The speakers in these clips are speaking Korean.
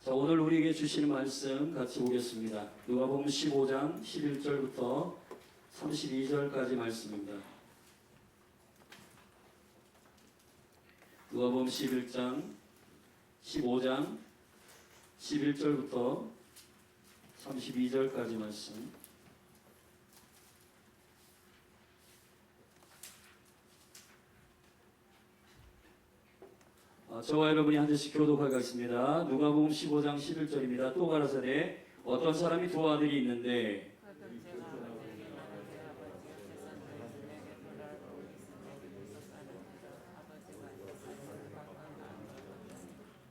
자, 오늘 우리에게 주시는 말씀 같이 보겠습니다. 누가복음 15장 11절부터 32절까지 말씀입니다. 누가복음 15장 11절부터 32절까지 말씀. 저와 여러분이 한 절씩 교독하겠습니다. 누가복음 15장 11절입니다. 또 가라사대 어떤 사람이 두 아들이 있는데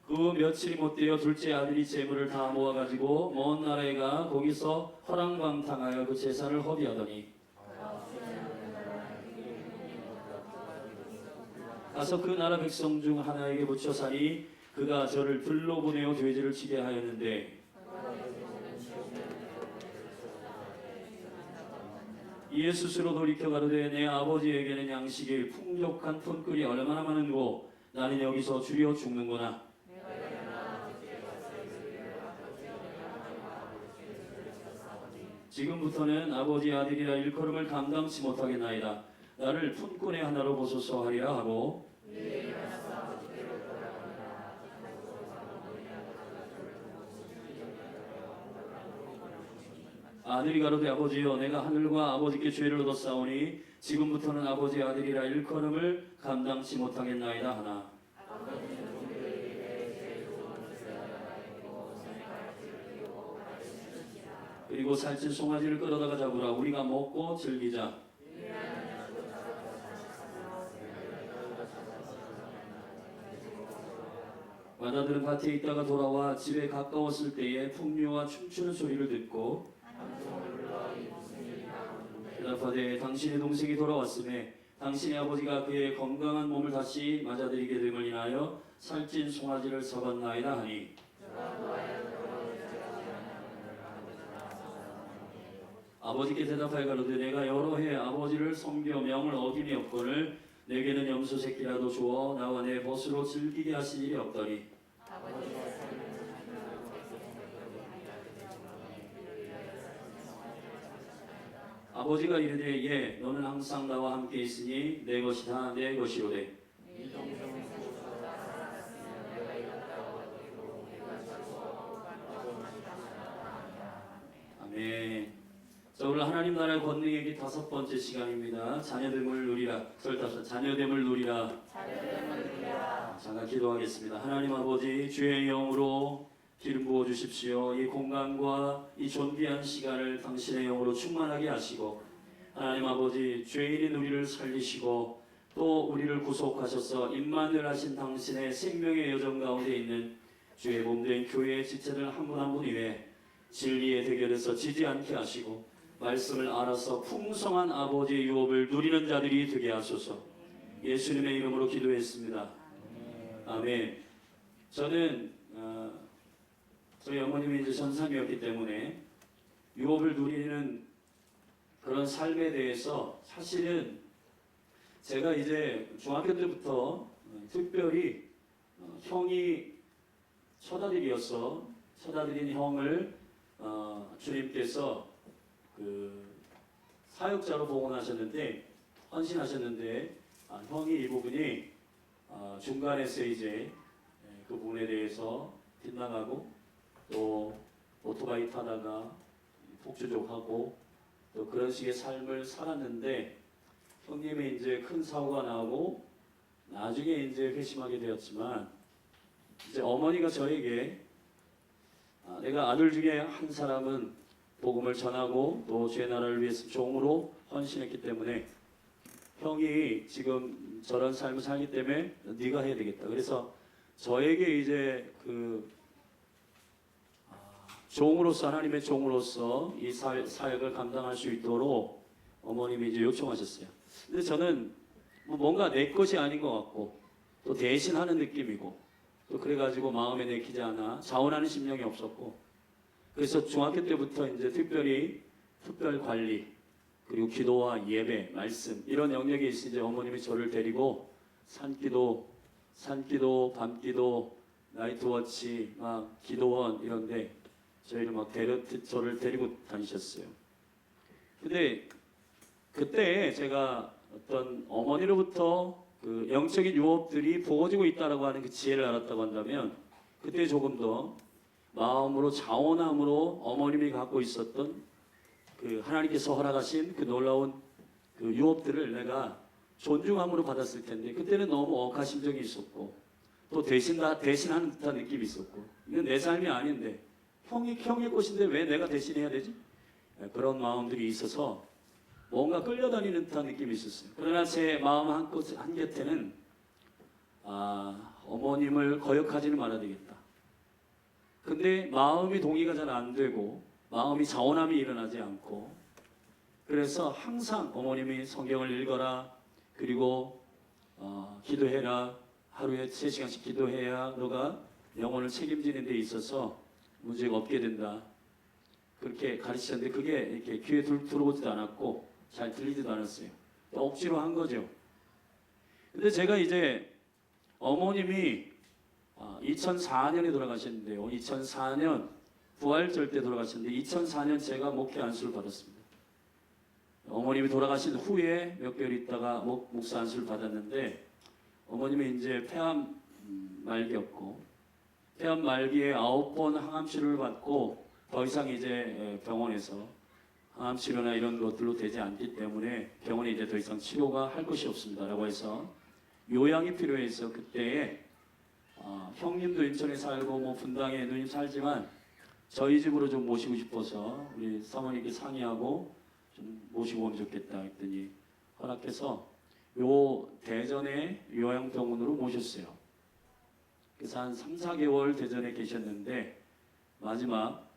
그 며칠이 못되어 둘째 아들이 재물을 다 모아가지고 먼 나라에 가 거기서 허랑방탕하여 그 재산을 허비하더니 가서 그 나라 백성 중 하나에게 붙여 사니 그가 저를 들로 보내어 돼지를 치게 하였는데 이에 스스로 돌이켜 가로되 내 아버지에게는 양식이 풍족한 푼꿀이 얼마나 많은고 나는 여기서 주려 죽는구나. 지금부터는 아버지 아들이라 일컬음을 감당치 못하겠나이다. 나를 푼꾼의 하나로 보소서 하리라 하고 아들이 가로되 아버지여 내가 하늘과 아버지께 죄를 얻었사오니 지금부터는 아버지 아들이라 일컬음을 감당치 못하겠나이다 하나 그리고 살찐 송아지를 끌어다가 잡으라 우리가 먹고 즐기자. 마다들은 밭에 있다가 돌아와 집에 가까웠을 때에 풍류와 춤추는 소리를 듣고 대답하되 당신의 동생이 돌아왔음에 당신의 아버지가 그의 건강한 몸을 다시 맞아들이게 됨을 인하여 살찐 송아지를 잡았나이다 하니 아버지께 대답하여 가로되 내가 여러 해 아버지를 섬겨 명을 어김이 없거늘 내게는 염소 새끼라도 주어 나와 내 벗으로 즐기게 하실 일이 없더니 아버지가 이르되 예 너는 항상 나와 함께 있으니 내 것이 다 내 것이로되 아멘. 자, 오늘 하나님 나라의 권능 얘기 5번째 시간입니다. 자녀됨을 누리라. 자녀됨을 누리라. 잠깐 기도하겠습니다. 하나님 아버지 주의 영으로 기름 부어 주십시오. 이 공간과 이 존귀한 시간을 당신의 영으로 충만하게 하시고 하나님 아버지 죄인인 우리를 살리시고 또 우리를 구속하셔서 임만을 하신 당신의 생명의 여정 가운데 있는 주의 몸된 교회의 지체들 한 분 한 분 위에 진리의 대결에서 지지 않게 하시고 말씀을 알아서 풍성한 아버지의 유업을 누리는 자들이 되게 하소서. 예수님의 이름으로 기도했습니다. 아멘. 저는 저희 어머님이 이제 전삼이었기 때문에 유업을 누리는 그런 삶에 대해서 사실은 제가 이제 중학교 때부터 특별히 형이 처다들인 형을 주님께서 그 사역자로 봉헌하셨는데 헌신하셨는데 형이 이 부분이 중간에서 이제 그 부분에 대해서 빗나가고 또 오토바이 타다가 폭주족하고 또 그런 식의 삶을 살았는데 형님이 이제 큰 사고가 나고 나중에 이제 회심하게 되었지만 이제 어머니가 저에게 내가 아들 중에 한 사람은 복음을 전하고 또 주의 나라를 위해서 종으로 헌신했기 때문에 형이 지금 저런 삶을 살기 때문에 네가 해야 되겠다. 그래서 저에게 이제 그 종으로서 하나님의 종으로서 이 사역을 감당할 수 있도록 어머님이 이제 요청하셨어요. 근데 저는 뭔가 내 것이 아닌 것 같고 또 대신하는 느낌이고 또 그래가지고 마음에 내키지 않아 자원하는 심령이 없었고 그래서 중학교 때부터 이제 특별히 특별 관리 그리고 기도와 예배, 말씀 이런 영역에 있으니 이제 어머님이 저를 데리고 산기도, 밤기도 나이트워치, 막 기도원 이런데 저희를 저를 데리고 다니셨어요. 근데 그때 제가 어떤 어머니로부터 그 영적인 유업들이 부어지고 있다라고 하는 그 지혜를 알았다고 한다면, 그때 조금 더 마음으로 자원함으로 어머님이 갖고 있었던 그 하나님께서 허락하신 그 놀라운 그 유업들을 내가 존중함으로 받았을 텐데, 그때는 너무 억하심정이 있었고 또 대신하는 듯한 느낌이 있었고, 이건 내 삶이 아닌데 형의 것인데 왜 내가 대신해야 되지? 그런 마음들이 있어서 뭔가 끌려다니는 듯한 느낌이 있었어요. 그러나 제 마음 한곁에는 어머님을 거역하지는 말아야 되겠다. 근데 마음이 동의가 잘 안 되고 마음이 자원함이 일어나지 않고, 그래서 항상 어머님이 성경을 읽어라, 그리고 기도해라, 하루에 3시간씩 기도해야 너가 영혼을 책임지는 데 있어서 문제가 없게 된다, 그렇게 가르치셨는데 그게 이렇게 귀에 들어오지도 않았고 잘 들리지도 않았어요. 억지로 한 거죠. 근데 제가 이제 어머님이 2004년에 돌아가셨는데요. 2004년 부활절 때 돌아가셨는데 2004년 제가 목회 안수를 받았습니다. 어머님이 돌아가신 후에 몇 개월 있다가 목사 안수를 받았는데, 어머님이 이제 폐암 말기였고, 폐암 말기에 9번 항암 치료를 받고 더 이상 이제 병원에서 항암 치료나 이런 것들로 되지 않기 때문에 병원에 이제 더 이상 치료가 할 것이 없습니다라고 해서 요양이 필요해서, 그때에 형님도 인천에 살고 뭐 분당에 누님 살지만 저희 집으로 좀 모시고 싶어서 우리 사모님께 상의하고 좀 모시고 오면 좋겠다 했더니 허락해서 요 대전의 요양병원으로 모셨어요. 그래서 한 3, 4개월 대전에 계셨는데, 마지막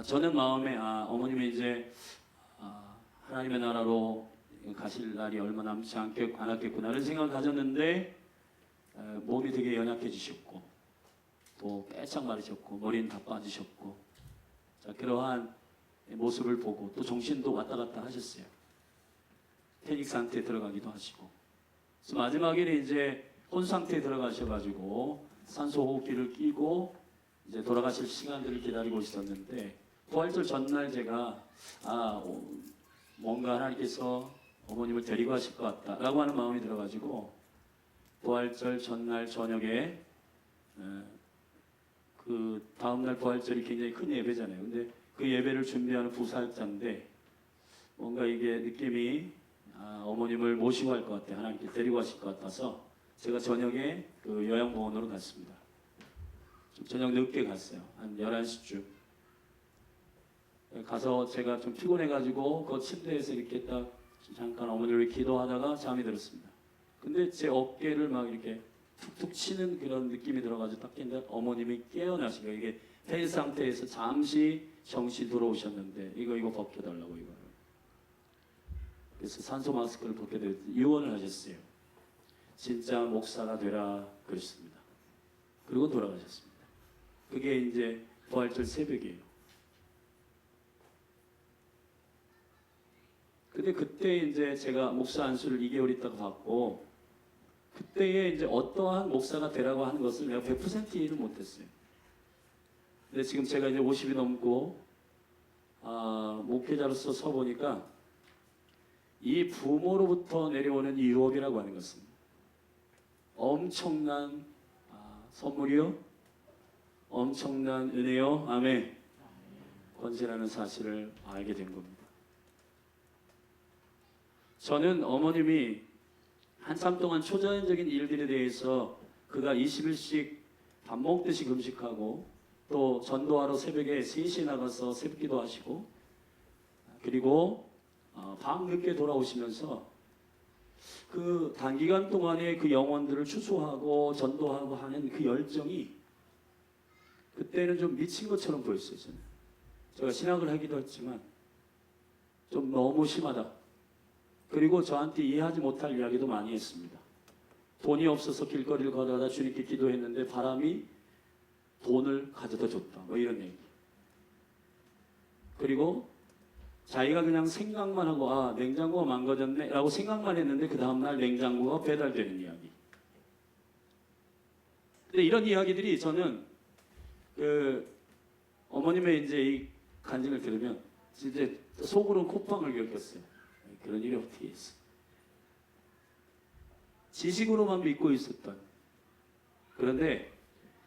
저는 마음에 어머님이 이제 하나님의 나라로 가실 날이 얼마 남지 않았겠구나 이런 생각을 가졌는데, 몸이 되게 연약해지셨고 또 빼짝 마르셨고 머리는 다 빠지셨고, 자, 그러한 모습을 보고 또 정신도 왔다 갔다 하셨어요. 패닉 상태에 들어가기도 하시고, 그래서 마지막에는 이제 혼 상태에 들어가셔가지고 산소 호흡기를 끼고 이제 돌아가실 시간들을 기다리고 있었는데, 부활절 전날 제가 뭔가 하나님께서 어머님을 데리고 가실 것 같다라고 하는 마음이 들어가지고, 부활절 전날 저녁에 그 다음날 부활절이 굉장히 큰 예배잖아요. 근데 그 예배를 준비하는 부사역자인데 뭔가 이게 느낌이 어머님을 모시고 갈 것 같아요. 하나님께 데리고 가실 것 같아서 제가 저녁에 그 요양병원으로 갔습니다. 좀 저녁 늦게 갔어요. 한 11시쯤. 가서 제가 좀 피곤해가지고 그 침대에서 이렇게 딱 잠깐 어머니를 기도하다가 잠이 들었습니다. 근데 제 어깨를 막 이렇게 툭툭 치는 그런 느낌이 들어가지고 딱 깼는데 어머님이 깨어나신 거예요. 이게 폐 상태에서 잠시 정신 들어오셨는데 이거 벗겨달라고 이거를. 그래서 산소 마스크를 벗겨드렸더니 유언을 하셨어요. 진짜 목사가 되라 그랬습니다. 그리고 돌아가셨습니다. 그게 이제 부활절 새벽이에요. 근데 그때 이제 제가 목사 안수를 2개월 있다가 받고, 그때에 이제 어떠한 목사가 되라고 하는 것을 내가 100% 이해를 못했어요. 근데 지금 제가 이제 50이 넘고 목회자로서 서보니까 이 부모로부터 내려오는 이 유업이라고 하는 것은 엄청난 선물이요, 엄청난 은혜요, 아멘, 권세라는 사실을 알게 된 겁니다. 저는 어머님이 한참 동안 초자연적인 일들에 대해서 그가 20일씩 밥 먹듯이 금식하고 또 전도하러 새벽에 3시에 나가서 새벽기도 하시고, 그리고 밤 늦게 돌아오시면서 그 단기간 동안에 그 영혼들을 추수하고 전도하고 하는 그 열정이 그때는 좀 미친 것처럼 보였어요. 저는. 제가 신학을 하기도 했지만 좀 너무 심하다. 그리고 저한테 이해하지 못할 이야기도 많이 했습니다. 돈이 없어서 길거리를 걸어가다 주님께 기도했는데 바람이 돈을 가져다 줬다, 뭐 이런 얘기. 그리고 자기가 그냥 생각만 하고 냉장고가 망가졌네 라고 생각만 했는데 그 다음날 냉장고가 배달되는 이야기. 근데 근데 이런 이야기들이 저는 그 어머님의 이제 이 간증을 들으면 진짜 속으로 콧방을 겪었어요. 그런 일이 어떻게 있어? 지식으로만 믿고 있었던. 그런데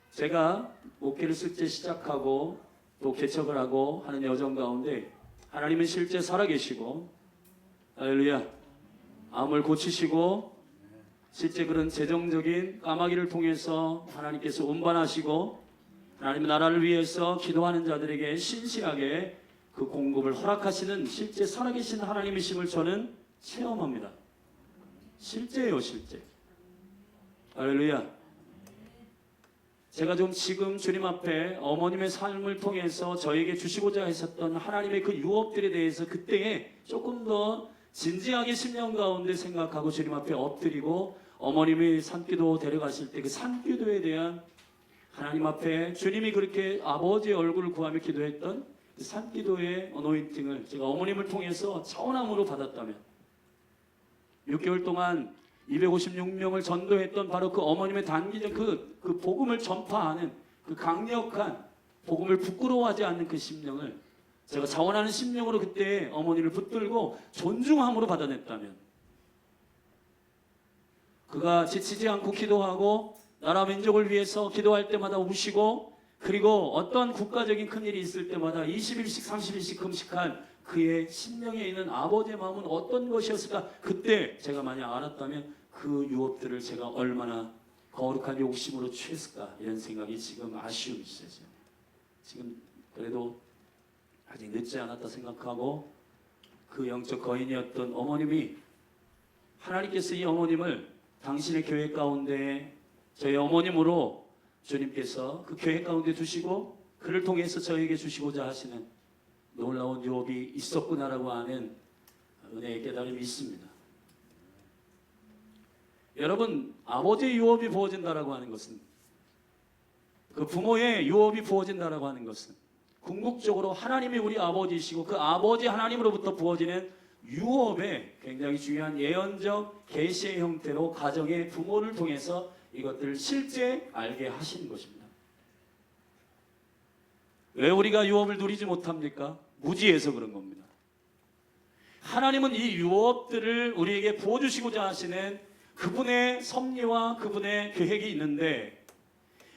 제가 목회를 실제 시작하고 또 개척을 하고 하는 여정 가운데 하나님은 실제 살아계시고, 할렐루야, 암을 고치시고 실제 그런 재정적인 까마귀를 통해서 하나님께서 운반하시고 하나님 나라를 위해서 기도하는 자들에게 신실하게 그 공급을 허락하시는 실제 살아계신 하나님이심을 저는 체험합니다. 실제예요, 실제. 할렐루야. 제가 좀 지금 주님 앞에 어머님의 삶을 통해서 저에게 주시고자 하셨던 하나님의 그 유업들에 대해서 그때에 조금 더 진지하게 10년 가운데 생각하고 주님 앞에 엎드리고 어머님이 산기도 데려가실 때 그 산기도에 대한 하나님 앞에 주님이 그렇게 아버지의 얼굴을 구하며 기도했던 그 산기도의 어노인팅을 제가 어머님을 통해서 차원함으로 받았다면 6개월 동안 256명을 전도했던 바로 그 어머님의 단기적 그 복음을 전파하는 그 강력한 복음을 부끄러워하지 않는 그 심령을 제가 자원하는 심령으로 그때 어머니를 붙들고 존중함으로 받아냈다면 그가 지치지 않고 기도하고 나라 민족을 위해서 기도할 때마다 우시고 그리고 어떤 국가적인 큰일이 있을 때마다 20일씩 30일씩 금식한 그의 심령에 있는 아버지의 마음은 어떤 것이었을까? 그때 제가 만약 알았다면 그 유업들을 제가 얼마나 거룩한 욕심으로 취했을까? 이런 생각이 지금 아쉬움이 있어요. 지금 그래도 아직 늦지 않았다 생각하고 그 영적 거인이었던 어머님이 하나님께서 이 어머님을 당신의 교회 가운데 저희 어머님으로 주님께서 그 교회 가운데 두시고 그를 통해서 저에게 주시고자 하시는 놀라운 유업이 있었구나라고 하는 은혜의 깨달음이 있습니다. 여러분, 아버지의 유업이 부어진다라고 하는 것은 그 부모의 유업이 부어진다라고 하는 것은 궁극적으로 하나님이 우리 아버지이시고 그 아버지 하나님으로부터 부어지는 유업의 굉장히 중요한 예언적 계시의 형태로 가정의 부모를 통해서 이것들을 실제 알게 하시는 것입니다. 왜 우리가 유업을 누리지 못합니까? 무지해서 그런 겁니다. 하나님은 이 유업들을 우리에게 부어주시고자 하시는 그분의 섭리와 그분의 계획이 있는데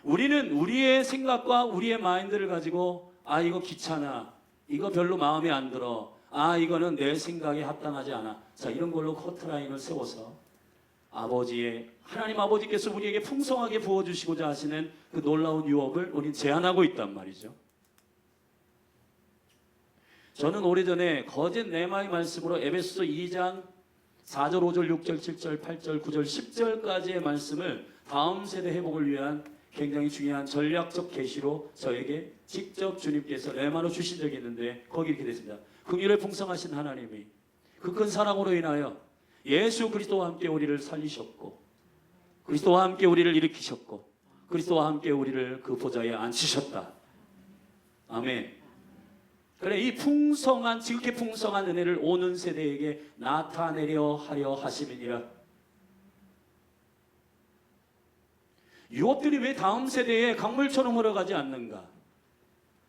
우리는 우리의 생각과 우리의 마인드를 가지고 아 이거 귀찮아, 이거 별로 마음에 안 들어, 아 이거는 내 생각에 합당하지 않아, 자 이런 걸로 커트라인을 세워서 하나님 아버지께서 우리에게 풍성하게 부어주시고자 하시는 그 놀라운 유업을 우리는 제한하고 있단 말이죠. 저는 오래전에 거짓 레마의 말씀으로 에베소서 2장 4절, 5절, 6절, 7절, 8절, 9절, 10절까지의 말씀을 다음 세대 회복을 위한 굉장히 중요한 전략적 계시로 저에게 직접 주님께서 레마로 주신 적이 있는데 거기 이렇게 됐습니다. 긍휼에 풍성하신 하나님이 그 큰 사랑으로 인하여 예수 그리스도와 함께 우리를 살리셨고 그리스도와 함께 우리를 일으키셨고 그리스도와 함께 우리를 그 보좌에 앉히셨다. 아멘. 그래 이 풍성한 지극히 풍성한 은혜를 오는 세대에게 나타내려 하려 하심이니라. 유업들이 왜 다음 세대에 강물처럼 흘러가지 않는가?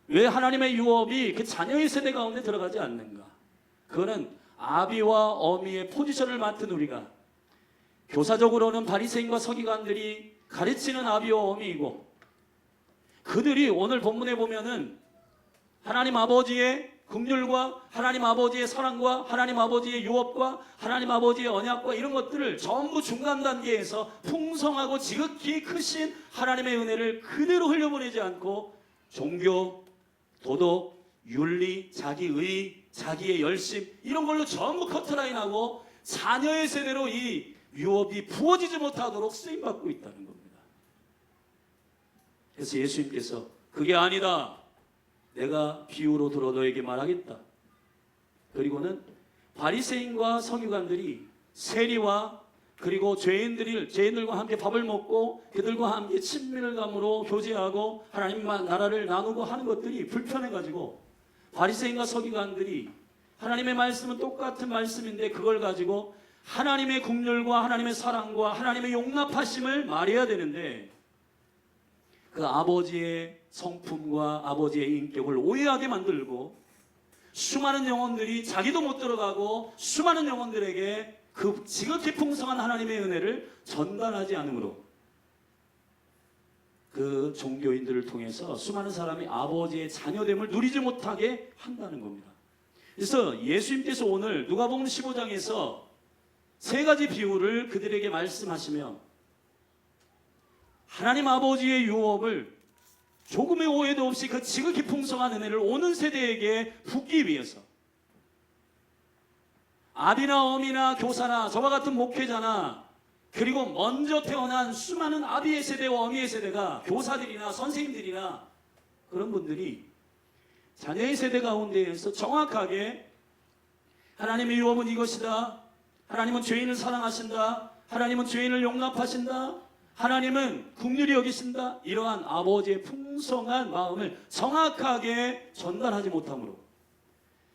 왜 하나님의 유업이 그 자녀의 세대 가운데 들어가지 않는가? 그거는 아비와 어미의 포지션을 맡은 우리가 교사적으로는 바리새인과 서기관들이 가르치는 아비와 어미이고 그들이 오늘 본문에 보면은 하나님 아버지의 긍휼과 하나님 아버지의 사랑과 하나님 아버지의 유업과 하나님 아버지의 언약과 이런 것들을 전부 중간 단계에서 풍성하고 지극히 크신 하나님의 은혜를 그대로 흘려보내지 않고 종교, 도덕, 윤리, 자기의, 자기의 열심 이런 걸로 전부 커트라인하고 자녀의 세대로 이 유업이 부어지지 못하도록 쓰임받고 있다는 겁니다. 그래서 예수님께서 그게 아니다. 내가 비유로 들어 너에게 말하겠다. 그리고는 바리새인과 서기관들이 세리와 그리고 죄인들과 함께 밥을 먹고 그들과 함께 친밀감으로 교제하고 하나님만 나라를 나누고 하는 것들이 불편해가지고 바리새인과 서기관들이 하나님의 말씀은 똑같은 말씀인데 그걸 가지고 하나님의 긍휼과 하나님의 사랑과 하나님의 용납하심을 말해야 되는데 그 아버지의 성품과 아버지의 인격을 오해하게 만들고 수많은 영혼들이 자기도 못 들어가고 수많은 영혼들에게 그 지극히 풍성한 하나님의 은혜를 전달하지 않으므로 그 종교인들을 통해서 수많은 사람이 아버지의 자녀됨을 누리지 못하게 한다는 겁니다. 그래서 예수님께서 오늘 누가복음 15장에서 세 가지 비유를 그들에게 말씀하시며 하나님 아버지의 유업을 조금의 오해도 없이 그 지극히 풍성한 은혜를 오는 세대에게 붓기 위해서 아비나 어미나 교사나 저와 같은 목회자나 그리고 먼저 태어난 수많은 아비의 세대와 어미의 세대가 교사들이나 선생님들이나 그런 분들이 자녀의 세대 가운데에서 정확하게 하나님의 유업은 이것이다. 하나님은 죄인을 사랑하신다. 하나님은 죄인을 용납하신다. 하나님은 긍휼히 여기신다. 이러한 아버지의 풍성한 마음을 정확하게 전달하지 못함으로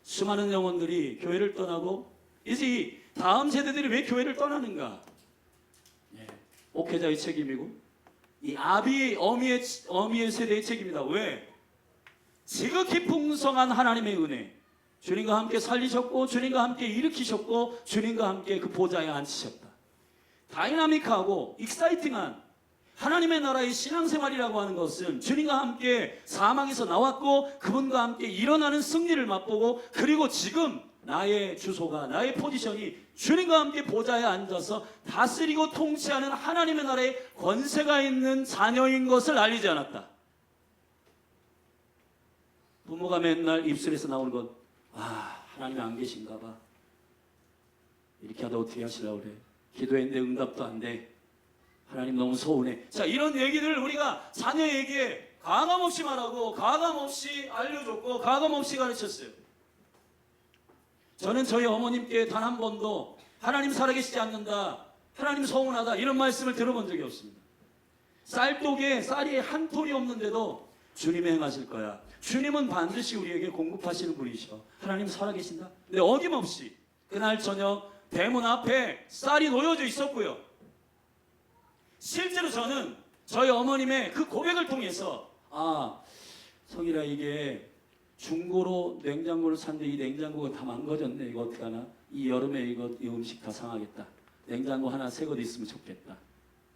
수많은 영혼들이 교회를 떠나고 이제 이 다음 세대들이 왜 교회를 떠나는가? 목회자의 책임이고 이 아비 어미의 세대의 책임이다. 왜? 지극히 풍성한 하나님의 은혜, 주님과 함께 살리셨고 주님과 함께 일으키셨고 주님과 함께 그 보좌에 앉히셨다. 다이나믹하고 익사이팅한 하나님의 나라의 신앙생활이라고 하는 것은 주님과 함께 사망에서 나왔고 그분과 함께 일어나는 승리를 맛보고 그리고 지금 나의 주소가 나의 포지션이 주님과 함께 보좌에 앉아서 다스리고 통치하는 하나님의 나라의 권세가 있는 자녀인 것을 알리지 않았다. 부모가 맨날 입술에서 나오는 건 하나님이 안 계신가 봐. 이렇게 하다 어떻게 하시려고 그래. 기도했는데 응답도 안 돼. 하나님 너무 서운해. 자, 이런 얘기를 우리가 자녀에게 가감없이 말하고 가감없이 알려줬고 가감없이 가르쳤어요. 저는 저희 어머님께 단 한 번도 하나님 살아계시지 않는다, 하나님 서운하다 이런 말씀을 들어본 적이 없습니다. 쌀독에 쌀이 한 톨이 없는데도 주님이 행하실 거야. 주님은 반드시 우리에게 공급하시는 분이셔. 하나님 살아계신다. 근데 어김없이 그날 저녁 대문 앞에 쌀이 놓여져 있었고요. 실제로 저는 저희 어머님의 그 고백을 통해서 성일아 이게 중고로 냉장고를 샀는데 이 냉장고가 다 망가졌네. 이거 어떡하나? 이 여름에 이 음식 다 상하겠다. 냉장고 하나 새 것 있으면 좋겠다.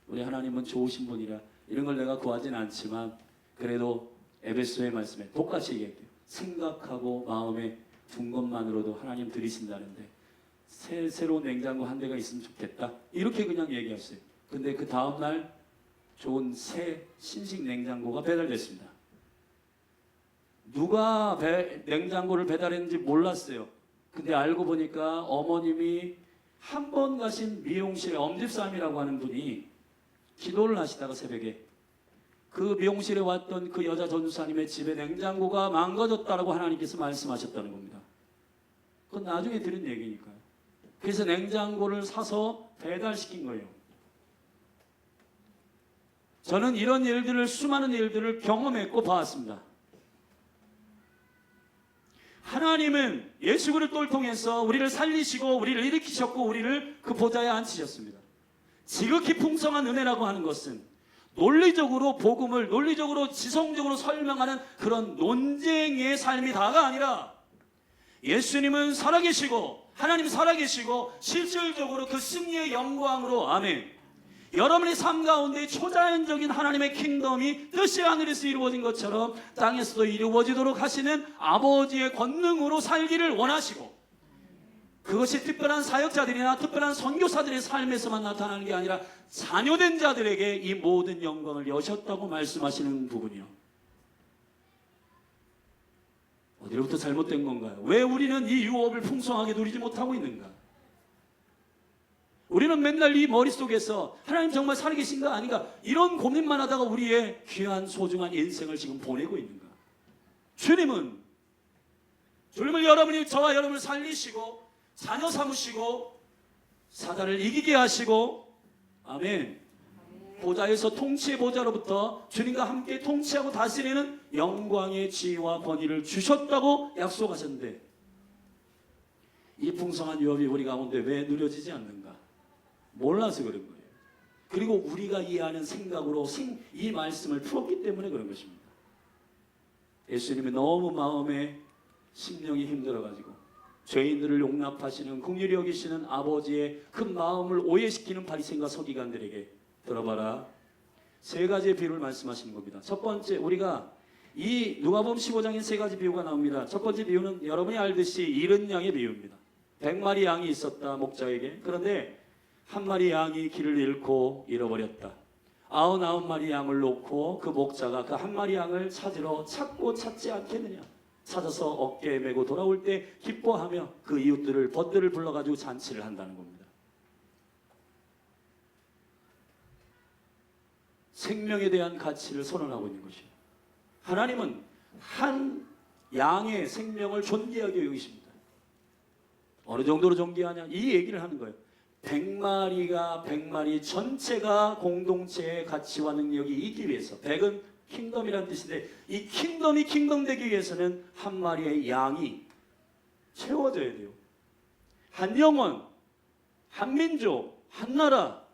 우리 하나님은 좋으신 분이라 이런 걸 내가 구하지는 않지만 그래도 에베소의 말씀에 똑같이 얘기할게요. 생각하고 마음에 둔 것만으로도 하나님 들으신다는데 새로운 냉장고 한 대가 있으면 좋겠다. 이렇게 그냥 얘기했어요. 근데 그 다음날 좋은 새 신식 냉장고가 배달됐습니다. 누가 냉장고를 배달했는지 몰랐어요. 근데 알고 보니까 어머님이 한 번 가신 미용실의 엄집사님이라고 하는 분이 기도를 하시다가 새벽에 그 미용실에 왔던 그 여자 전도사님의 집에 냉장고가 망가졌다라고 하나님께서 말씀하셨다는 겁니다. 그건 나중에 들은 얘기니까요. 그래서 냉장고를 사서 배달시킨 거예요. 저는 이런 일들을 수많은 일들을 경험했고 봤습니다. 하나님은 예수 그리스도를 통해서 우리를 살리시고 우리를 일으키셨고 우리를 그 보좌에 앉히셨습니다. 지극히 풍성한 은혜라고 하는 것은 논리적으로 복음을 논리적으로 지성적으로 설명하는 그런 논쟁의 삶이 다가 아니라 예수님은 살아계시고 하나님 살아계시고 실질적으로 그 승리의 영광으로 아멘. 여러분의 삶 가운데 초자연적인 하나님의 킹덤이 뜻이 하늘에서 이루어진 것처럼 땅에서도 이루어지도록 하시는 아버지의 권능으로 살기를 원하시고 그것이 특별한 사역자들이나 특별한 선교사들의 삶에서만 나타나는 게 아니라 자녀된 자들에게 이 모든 영광을 여셨다고 말씀하시는 부분이요. 어디로부터 잘못된 건가요? 왜 우리는 이 유업을 풍성하게 누리지 못하고 있는가? 우리는 맨날 이 머릿속에서 하나님 정말 살아계신가 아닌가 이런 고민만 하다가 우리의 귀한 소중한 인생을 지금 보내고 있는가? 주님은 여러분이 저와 여러분을 살리시고 자녀 삼으시고 사단을 이기게 하시고 아멘 보좌에서 통치의 보좌로부터 주님과 함께 통치하고 다스리는 영광의 지위와 권위를 주셨다고 약속하셨는데 이 풍성한 유업이 우리 가운데 왜 누려지지 않는가? 몰라서 그런 거예요. 그리고 우리가 이해하는 생각으로 이 말씀을 풀었기 때문에 그런 것입니다. 예수님이 너무 마음에 심령이 힘들어가지고 죄인들을 용납하시는 긍휼히 여기시는 아버지의 그 마음을 오해시키는 바리새인과 서기관들에게 들어봐라. 세 가지의 비유를 말씀하시는 겁니다. 첫 번째, 우리가 이 누가복음 15장에 세 가지 비유가 나옵니다. 첫 번째 비유는 여러분이 알듯이 잃은 양의 비유입니다. 100마리 양이 있었다, 목자에게. 그런데 한 마리 양이 길을 잃고 잃어버렸다. 99마리 양을 놓고 그 목자가 그 한 마리 양을 찾으러 찾고 찾지 않겠느냐. 찾아서 어깨에 메고 돌아올 때 기뻐하며 그 이웃들을 벗들을 불러가지고 잔치를 한다는 겁니다. 생명에 대한 가치를 선언하고 있는 것이에요. 하나님은 한 양의 생명을 존귀하게 여기십니다. 어느 정도로 존귀하냐? 이 얘기를 하는 거예요. 100마리가 100마리 전체가 공동체의 가치와 능력이 있기 위해서, 100은 킹덤이라는 뜻인데 이 킹덤이 킹덤 되기 위해서는 한 마리의 양이 채워져야 돼요. 한 영혼, 한 민족, 한 나라.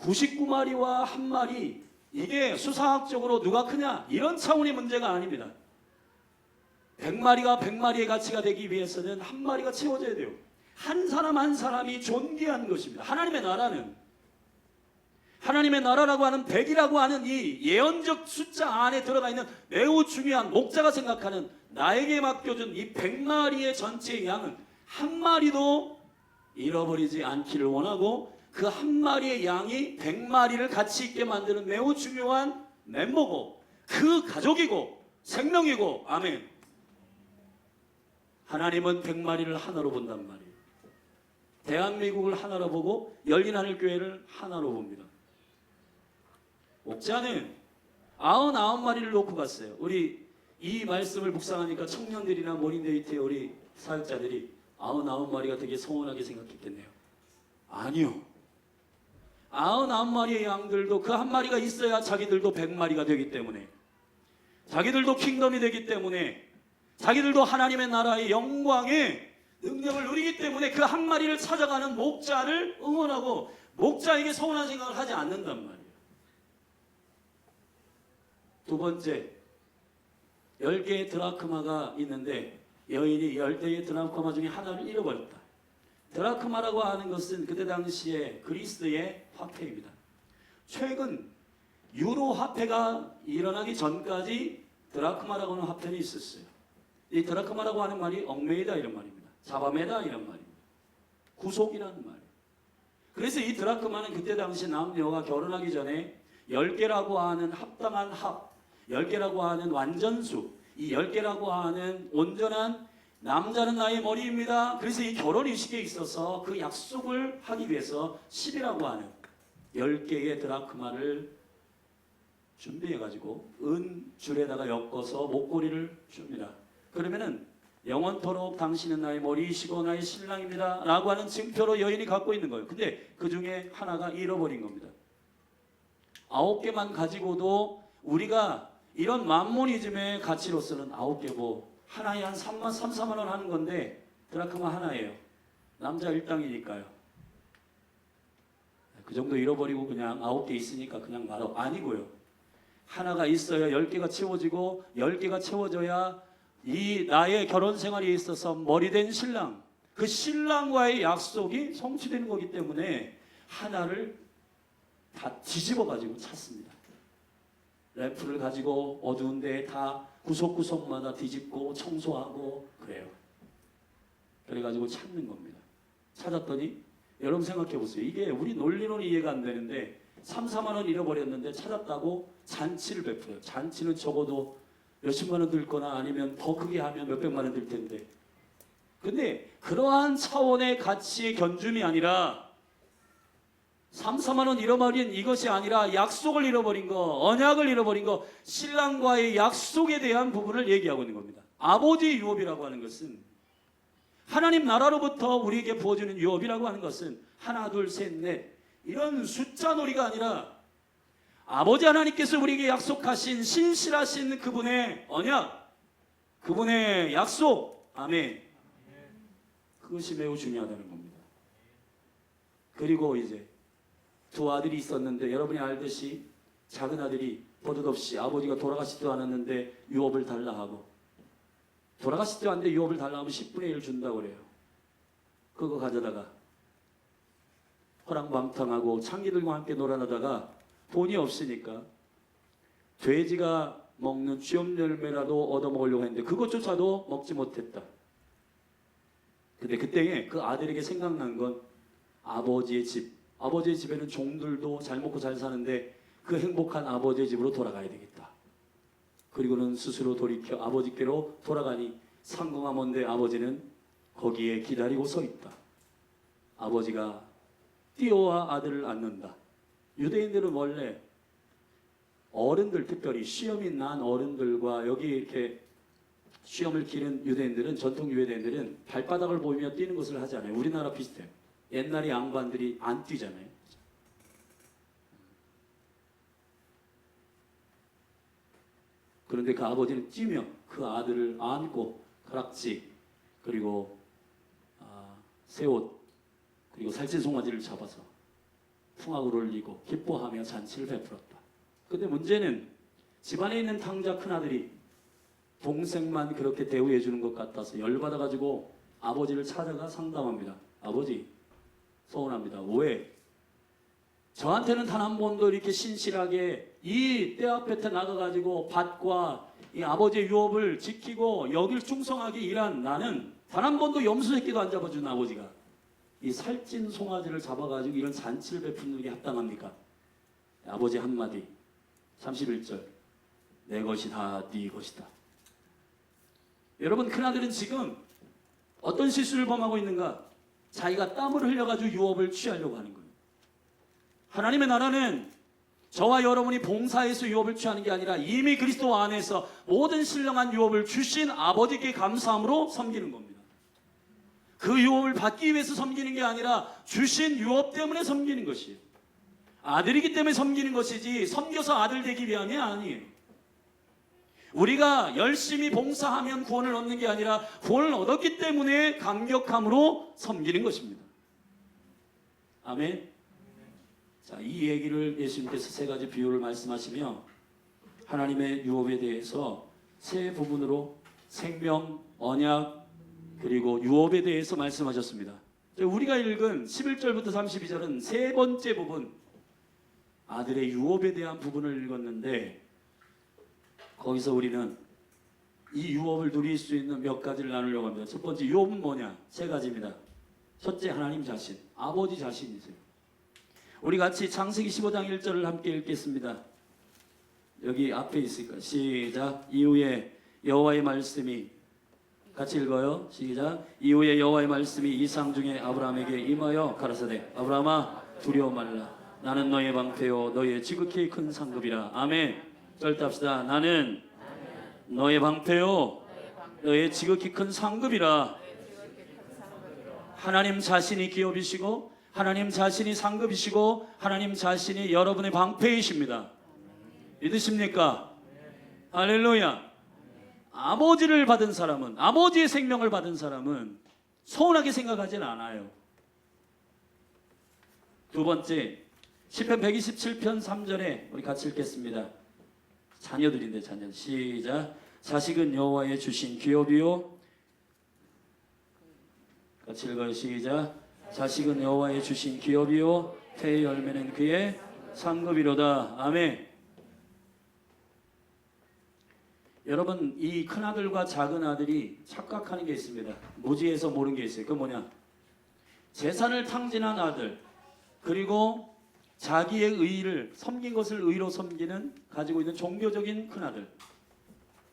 99마리와 한 마리, 이게 수사학적으로 누가 크냐 이런 차원의 문제가 아닙니다. 100마리가 100마리의 가치가 되기 위해서는 한 마리가 채워져야 돼요. 한 사람 한 사람이 존귀한 것입니다. 하나님의 나라라고 하는 100이라고 하는 이 예언적 숫자 안에 들어가 있는 매우 중요한, 목자가 생각하는 나에게 맡겨준 이 100마리의 전체의 양은 한 마리도 잃어버리지 않기를 원하고, 그 한 마리의 양이 100마리를 가치 있게 만드는 매우 중요한 멤버고 그 가족이고 생명이고. 아멘. 하나님은 100마리를 하나로 본단 말이에요. 대한민국을 하나로 보고 열린하늘교회를 하나로 봅니다. 목자는 99마리를 놓고 갔어요. 우리 이 말씀을 묵상하니까 청년들이나 모닝데이트의 우리 사역자들이 99마리가 되게 서운하게 생각했겠네요. 아니요. 99마리의 양들도 그 한 마리가 있어야 자기들도 100마리가 되기 때문에, 자기들도 킹덤이 되기 때문에, 자기들도 하나님의 나라의 영광의 능력을 누리기 때문에 그 한 마리를 찾아가는 목자를 응원하고 목자에게 서운한 생각을 하지 않는단 말이에요. 두 번째, 10개의 드라크마가 있는데 여인이 10개의 드라크마 중에 하나를 잃어버렸다. 드라크마라고 하는 것은 그때 당시에 그리스의 화폐입니다. 최근 유로 화폐가 일어나기 전까지 드라크마라고 하는 화폐는 있었어요. 이 드라크마라고 하는 말이 얽매이다 이런 말입니다. 잡아매다 이런 말입니다. 구속이라는 말이에요. 그래서 이 드라크마는 그때 당시 남녀가 결혼하기 전에 10개라고 하는 합당한 10개라고 하는 완전수, 이 10개라고 하는 온전한, 남자는 나의 머리입니다. 그래서 이 결혼의식에 있어서 그 약속을 하기 위해서 10이라고 하는 10개의 드라크마를 준비해가지고 은줄에다가 엮어서 목걸이를 줍니다. 그러면은 영원토록 당신은 나의 머리이시고 나의 신랑입니다 라고 하는 증표로 여인이 갖고 있는 거예요. 근데 그 중에 하나가 잃어버린 겁니다. 9개만 가지고도 우리가 이런 맘모니즘의 가치로서는 9개 하나에 한 3만, 4만 원 하는 건데 드라크마 하나예요. 남자 일당이니까요. 그 정도 잃어버리고 그냥 9개 있으니까 그냥 말아. 아니고요. 하나가 있어야 10개가 채워지고 10개가 채워져야 이 나의 결혼 생활에 있어서 머리된 신랑, 그 신랑과의 약속이 성취되는 거기 때문에 하나를 다 뒤집어 가지고 찾습니다. 램프를 가지고 어두운 데에 다 구석구석마다 뒤집고 청소하고 그래요. 그래가지고 찾는 겁니다. 찾았더니 여러분 생각해 보세요. 이게 우리 논리로는 이해가 안 되는데 3, 4만 원 잃어버렸는데 찾았다고 잔치를 베풀어요. 잔치는 적어도 몇십만 원 들 거나 아니면 더 크게 하면 몇백만 원 들 텐데. 근데 그러한 차원의 가치의 견줌이 아니라 3, 4만 원 잃어버린 이것이 아니라 약속을 잃어버린 거, 언약을 잃어버린 거, 신랑과의 약속에 대한 부분을 얘기하고 있는 겁니다. 아버지의 유업이라고 하는 것은, 하나님 나라로부터 우리에게 부어주는 유업이라고 하는 것은 하나, 둘, 셋, 넷 이런 숫자 놀이가 아니라 아버지 하나님께서 우리에게 약속하신 신실하신 그분의 언약, 그분의 약속, 아멘. 그것이 매우 중요하다는 겁니다. 그리고 이제 두 아들이 있었는데 여러분이 알듯이 작은 아들이 버릇없이 아버지가 돌아가시지도 않았는데 유업을 달라 하고, 돌아가시지도 않는데 유업을 달라 하면 10분의 1 준다고 그래요. 그거 가져다가 허랑방탕하고 창기들과 함께 놀아나다가 돈이 없으니까 돼지가 먹는 쥐엄 열매라도 얻어먹으려고 했는데 그것조차도 먹지 못했다. 근데 그때에 그 아들에게 생각난 건 아버지의 집. 아버지의 집에는 종들도 잘 먹고 잘 사는데 그 행복한 아버지의 집으로 돌아가야 되겠다. 그리고는 스스로 돌이켜 아버지께로 돌아가니 상궁하mon데 아버지는 거기에 기다리고 서 있다. 아버지가 뛰어와 아들을 안는다. 유대인들은 원래 어른들, 특별히 시험이 난 어른들과 여기 이렇게 시험을 기른 유대인들은, 전통 유대인들은 발바닥을 보이며 뛰는 것을 하지 않아요. 우리나라 비슷해요. 옛날에 양반들이 안 뛰잖아요. 그런데 그 아버지는 뛰며 그 아들을 안고 가락지, 그리고 새 옷, 그리고 살찐송아지를 잡아서 풍악을 올리고 기뻐하며 잔치를 베풀었다. 근데 문제는 집안에 있는 탕자 큰아들이 동생만 그렇게 대우해 주는 것 같아서 열받아가지고 아버지를 찾아가 상담합니다. 아버지, 서운합니다. 왜? 저한테는 단 한 번도 이렇게 신실하게 이 때 앞에 나가가지고 밭과 이 아버지의 유업을 지키고 여길 충성하게 일한 나는 단 한 번도 염소 새끼도 안 잡아준 아버지가 이 살찐 송아지를 잡아가지고 이런 잔치를 베푸는 게 합당합니까? 아버지 한마디, 31절, 내 것이 다 네 것이다. 여러분, 큰아들은 지금 어떤 실수를 범하고 있는가? 자기가 땀을 흘려가지고 유업을 취하려고 하는 거예요. 하나님의 나라는 저와 여러분이 봉사해서 유업을 취하는 게 아니라 이미 그리스도 안에서 모든 신령한 유업을 주신 아버지께 감사함으로 섬기는 겁니다. 그 유업을 받기 위해서 섬기는 게 아니라 주신 유업 때문에 섬기는 것이에요. 아들이기 때문에 섬기는 것이지 섬겨서 아들 되기 위함이 아니에요. 우리가 열심히 봉사하면 구원을 얻는 게 아니라 구원을 얻었기 때문에 감격함으로 섬기는 것입니다. 아멘. 자, 이 얘기를 예수님께서 세 가지 비유를 말씀하시며 하나님의 유업에 대해서 세 부분으로 생명, 언약, 그리고 유업에 대해서 말씀하셨습니다. 우리가 읽은 11절부터 32절은 세 번째 부분, 아들의 유업에 대한 부분을 읽었는데 거기서 우리는 이 유업을 누릴 수 있는 몇 가지를 나누려고 합니다. 첫 번째 유업은 뭐냐? 세 가지입니다. 첫째, 하나님 자신, 아버지 자신이세요. 우리 같이 창세기 15장 1절을 함께 읽겠습니다. 여기 앞에 있으니까 시작. 이후에 여호와의 말씀이, 같이 읽어요. 시작. 이후에 여호와의 말씀이 이상 중에 아브라함에게 임하여 가라사대 아브라함아 두려워 말라. 나는 너의 방패요 너의 지극히 큰 상급이라. 아멘. 절답시다. 나는 너의 방패요 너의 지극히 큰 상급이라. 하나님 자신이 기업이시고 하나님 자신이 상급이시고 하나님 자신이 여러분의 방패이십니다. 믿으십니까? 할렐루야. 아버지를 받은 사람은, 아버지의 생명을 받은 사람은 서운하게 생각하지는 않아요. 두 번째, 시편 127편 3절에 우리 같이 읽겠습니다. 자녀들인데 자녀. 시작. 자식은 여호와의 주신 기업이요. 같이 읽어요. 시작. 자식은 여호와의 주신 기업이요 태의 열매는 그의 상급이로다. 아멘. 여러분, 이 큰아들과 작은아들이 착각하는 게 있습니다. 무지해서 모르는 게 있어요. 그 뭐냐? 재산을 탕진한 아들, 그리고 자기의 의를 섬긴 것을 의로 섬기는, 가지고 있는 종교적인 큰아들.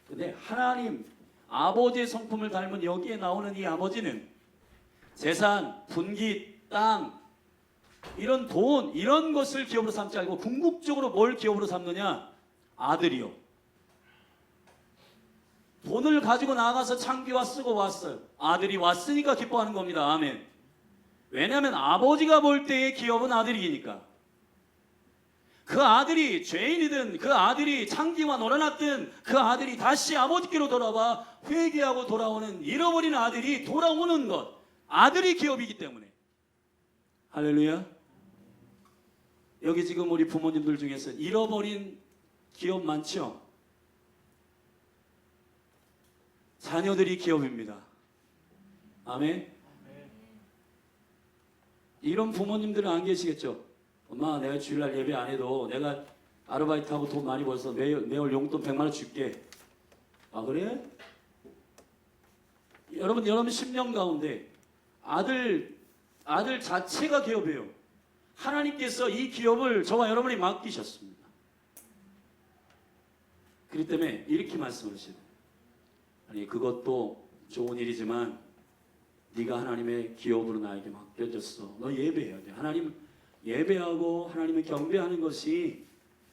근데 하나님 아버지의 성품을 닮은 여기에 나오는 이 아버지는 재산, 분깃, 땅, 이런 돈, 이런 것을 기업으로 삼지 않고 궁극적으로 뭘 기업으로 삼느냐? 아들이요. 돈을 가지고 나가서 창기와 쓰고 왔어요. 아들이 왔으니까 기뻐하는 겁니다. 아멘. 왜냐하면 아버지가 볼 때의 기업은 아들이니까. 그 아들이 죄인이든 그 아들이 창기와 놀아났든 그 아들이 다시 아버지께로 돌아와 회개하고 돌아오는, 잃어버린 아들이 돌아오는 것, 아들이 기업이기 때문에. 할렐루야. 여기 지금 우리 부모님들 중에서 잃어버린 기업 많죠? 자녀들이 기업입니다. 아멘. 이런 부모님들은 안 계시겠죠? 엄마, 내가 주일날 예배 안 해도 내가 아르바이트하고 돈 많이 벌어서 매월 용돈 100만 원 줄게. 아, 그래? 여러분 심령 가운데 아들 자체가 기업이에요. 하나님께서 이 기업을 저와 여러분이 맡기셨습니다. 그렇기 때문에 이렇게 말씀하시죠. 아니, 그것도 좋은 일이지만 네가 하나님의 기업으로 나에게 맡겨졌어. 너 예배해야 돼. 하나님 예배하고 하나님을 경배하는 것이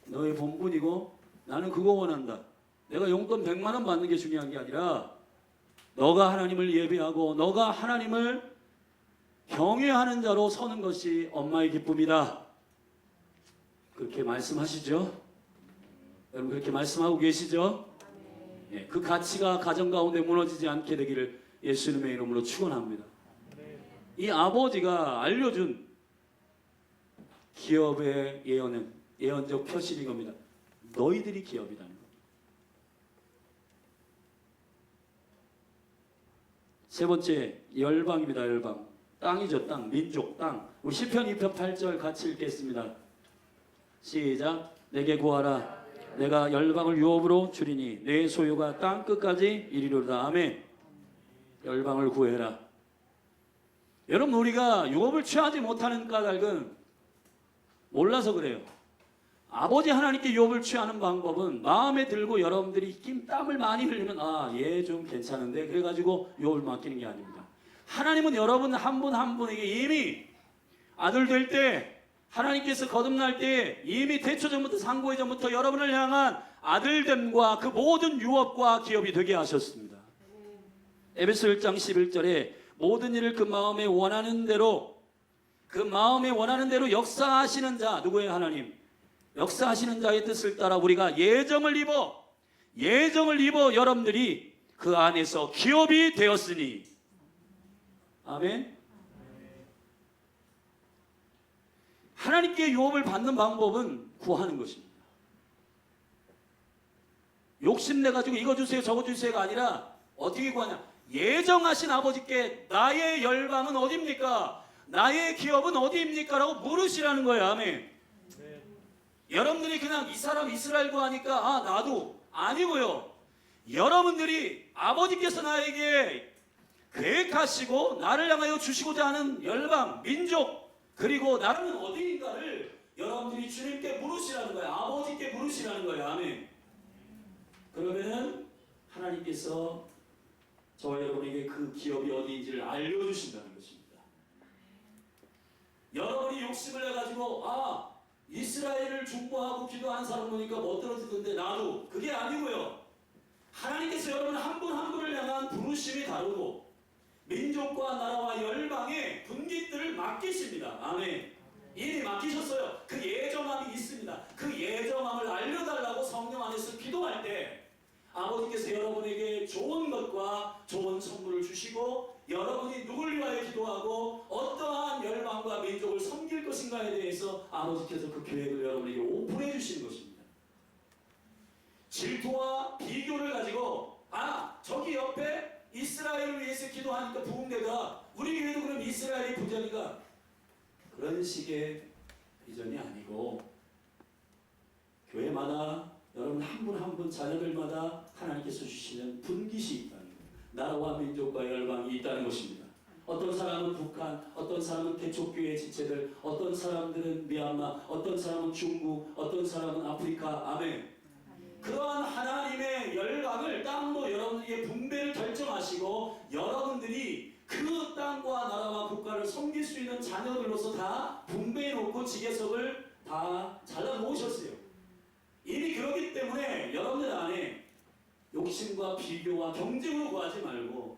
너의 본분이고 나는 그거 원한다. 내가 용돈 100만 원 받는 게 중요한 게 아니라 너가 하나님을 예배하고 너가 하나님을 경외하는 자로 서는 것이 엄마의 기쁨이다. 그렇게 말씀하시죠? 여러분 그렇게 말씀하고 계시죠? 예, 그 가치가 가정 가운데 무너지지 않게 되기를 예수님의 이름으로 축원합니다. 이 아버지가 알려준 기업의 예언은 예언적 표시인 겁니다. 너희들이 기업이라는 겁니다. 세 번째, 열방입니다. 열방. 땅이죠. 땅. 민족. 땅. 우리 시편 2편 8절 같이 읽겠습니다. 시작. 내게 구하라. 내가 열방을 유업으로 주리니 내 소유가 땅 끝까지 이리로다. 아멘. 열방을 구해라. 여러분 우리가 유업을 취하지 못하는 까닭은 몰라서 그래요. 아버지 하나님께 유업을 취하는 방법은 마음에 들고 여러분들이 힘 땀을 많이 흘리면 얘 좀 괜찮은데 그래가지고 유업을 맡기는 게 아닙니다. 하나님은 여러분 한 분 한 분에게 이미 아들 될 때 하나님께서 거듭날 때 이미 태초 전부터 상고의 전부터 여러분을 향한 아들됨과 그 모든 유업과 기업이 되게 하셨습니다. 에베소 1장 11절에 모든 일을 그 마음에 원하는 대로 역사하시는 자 누구예요? 하나님. 역사하시는 자의 뜻을 따라 우리가 예정을 입어 여러분들이 그 안에서 기업이 되었으니. 아멘. 하나님께 유업을 받는 방법은 구하는 것입니다. 욕심내가지고 이거 주세요 저거 주세요가 아니라 어떻게 구하냐. 예정하신 아버지께 나의 열방은 어디입니까? 나의 기업은 어디입니까? 라고 물으시라는 거예요. 아멘. 네. 여러분들이 그냥 이 사람 이스라엘고 하니까 나도 아니고요. 여러분들이 아버지께서 나에게 계획하시고 나를 향하여 주시고자 하는 열방, 민족 그리고 나는 어디인가를 여러분들이 주님께 물으시라는 거예요. 아버지께 물으시라는 거예요. 아멘. 그러면 하나님께서 저와 여러분에게 그 기업이 어디인지를 알려주신다는 것입니다. 여러분이 욕심을 해가지고 이스라엘을 중보하고 기도하는 사람 보니까 못 들어주던데 나도 그게 아니고요. 하나님께서 여러분 한 분 한 분을 향한 부르심이 다르고 민족과 나라와 열방의 분깃들을 맡기십니다. 아멘. 이미 맡기셨어요. 그 예정함이 있습니다. 그 예정함을 알려달라고 성령 안에서 기도할 때 아버지께서 여러분에게 좋은 것과 좋은 선물을 주시고 여러분이 누굴 위하여 기도하고 어떠한 열방과 민족을 섬길 것인가에 대해서 아버지께서 그 계획을 여러분에게 오픈해 주시는 것입니다. 질투와 비교를 가지고 저기 옆에 이스라엘을 위해서 기도하니까 부흥되더라. 우리 교회도 그럼 이스라엘이 부전인가? 그런 식의 비전이 아니고 교회마다 여러분 한 분 한 분 자녀들마다 하나님께서 주시는 분깃이 있다는 거예요. 나라와 민족과 열방이 있다는 것입니다. 어떤 사람은 북한, 어떤 사람은 개척교회 지체들, 어떤 사람들은 미얀마, 어떤 사람은 중국, 어떤 사람은 아프리카. 아멘. 그러한 하나님의 열방을 땅으로 여러분들에게 분배를 결정하시고 여러분들이 그 땅과 나라와 국가를 섬길 수 있는 자녀들로서 다 분배해 놓고 지계석을 다 잘라 놓으셨어요. 이미 그렇기 때문에 여러분들 안에 욕심과 비교와 경쟁으로 구하지 말고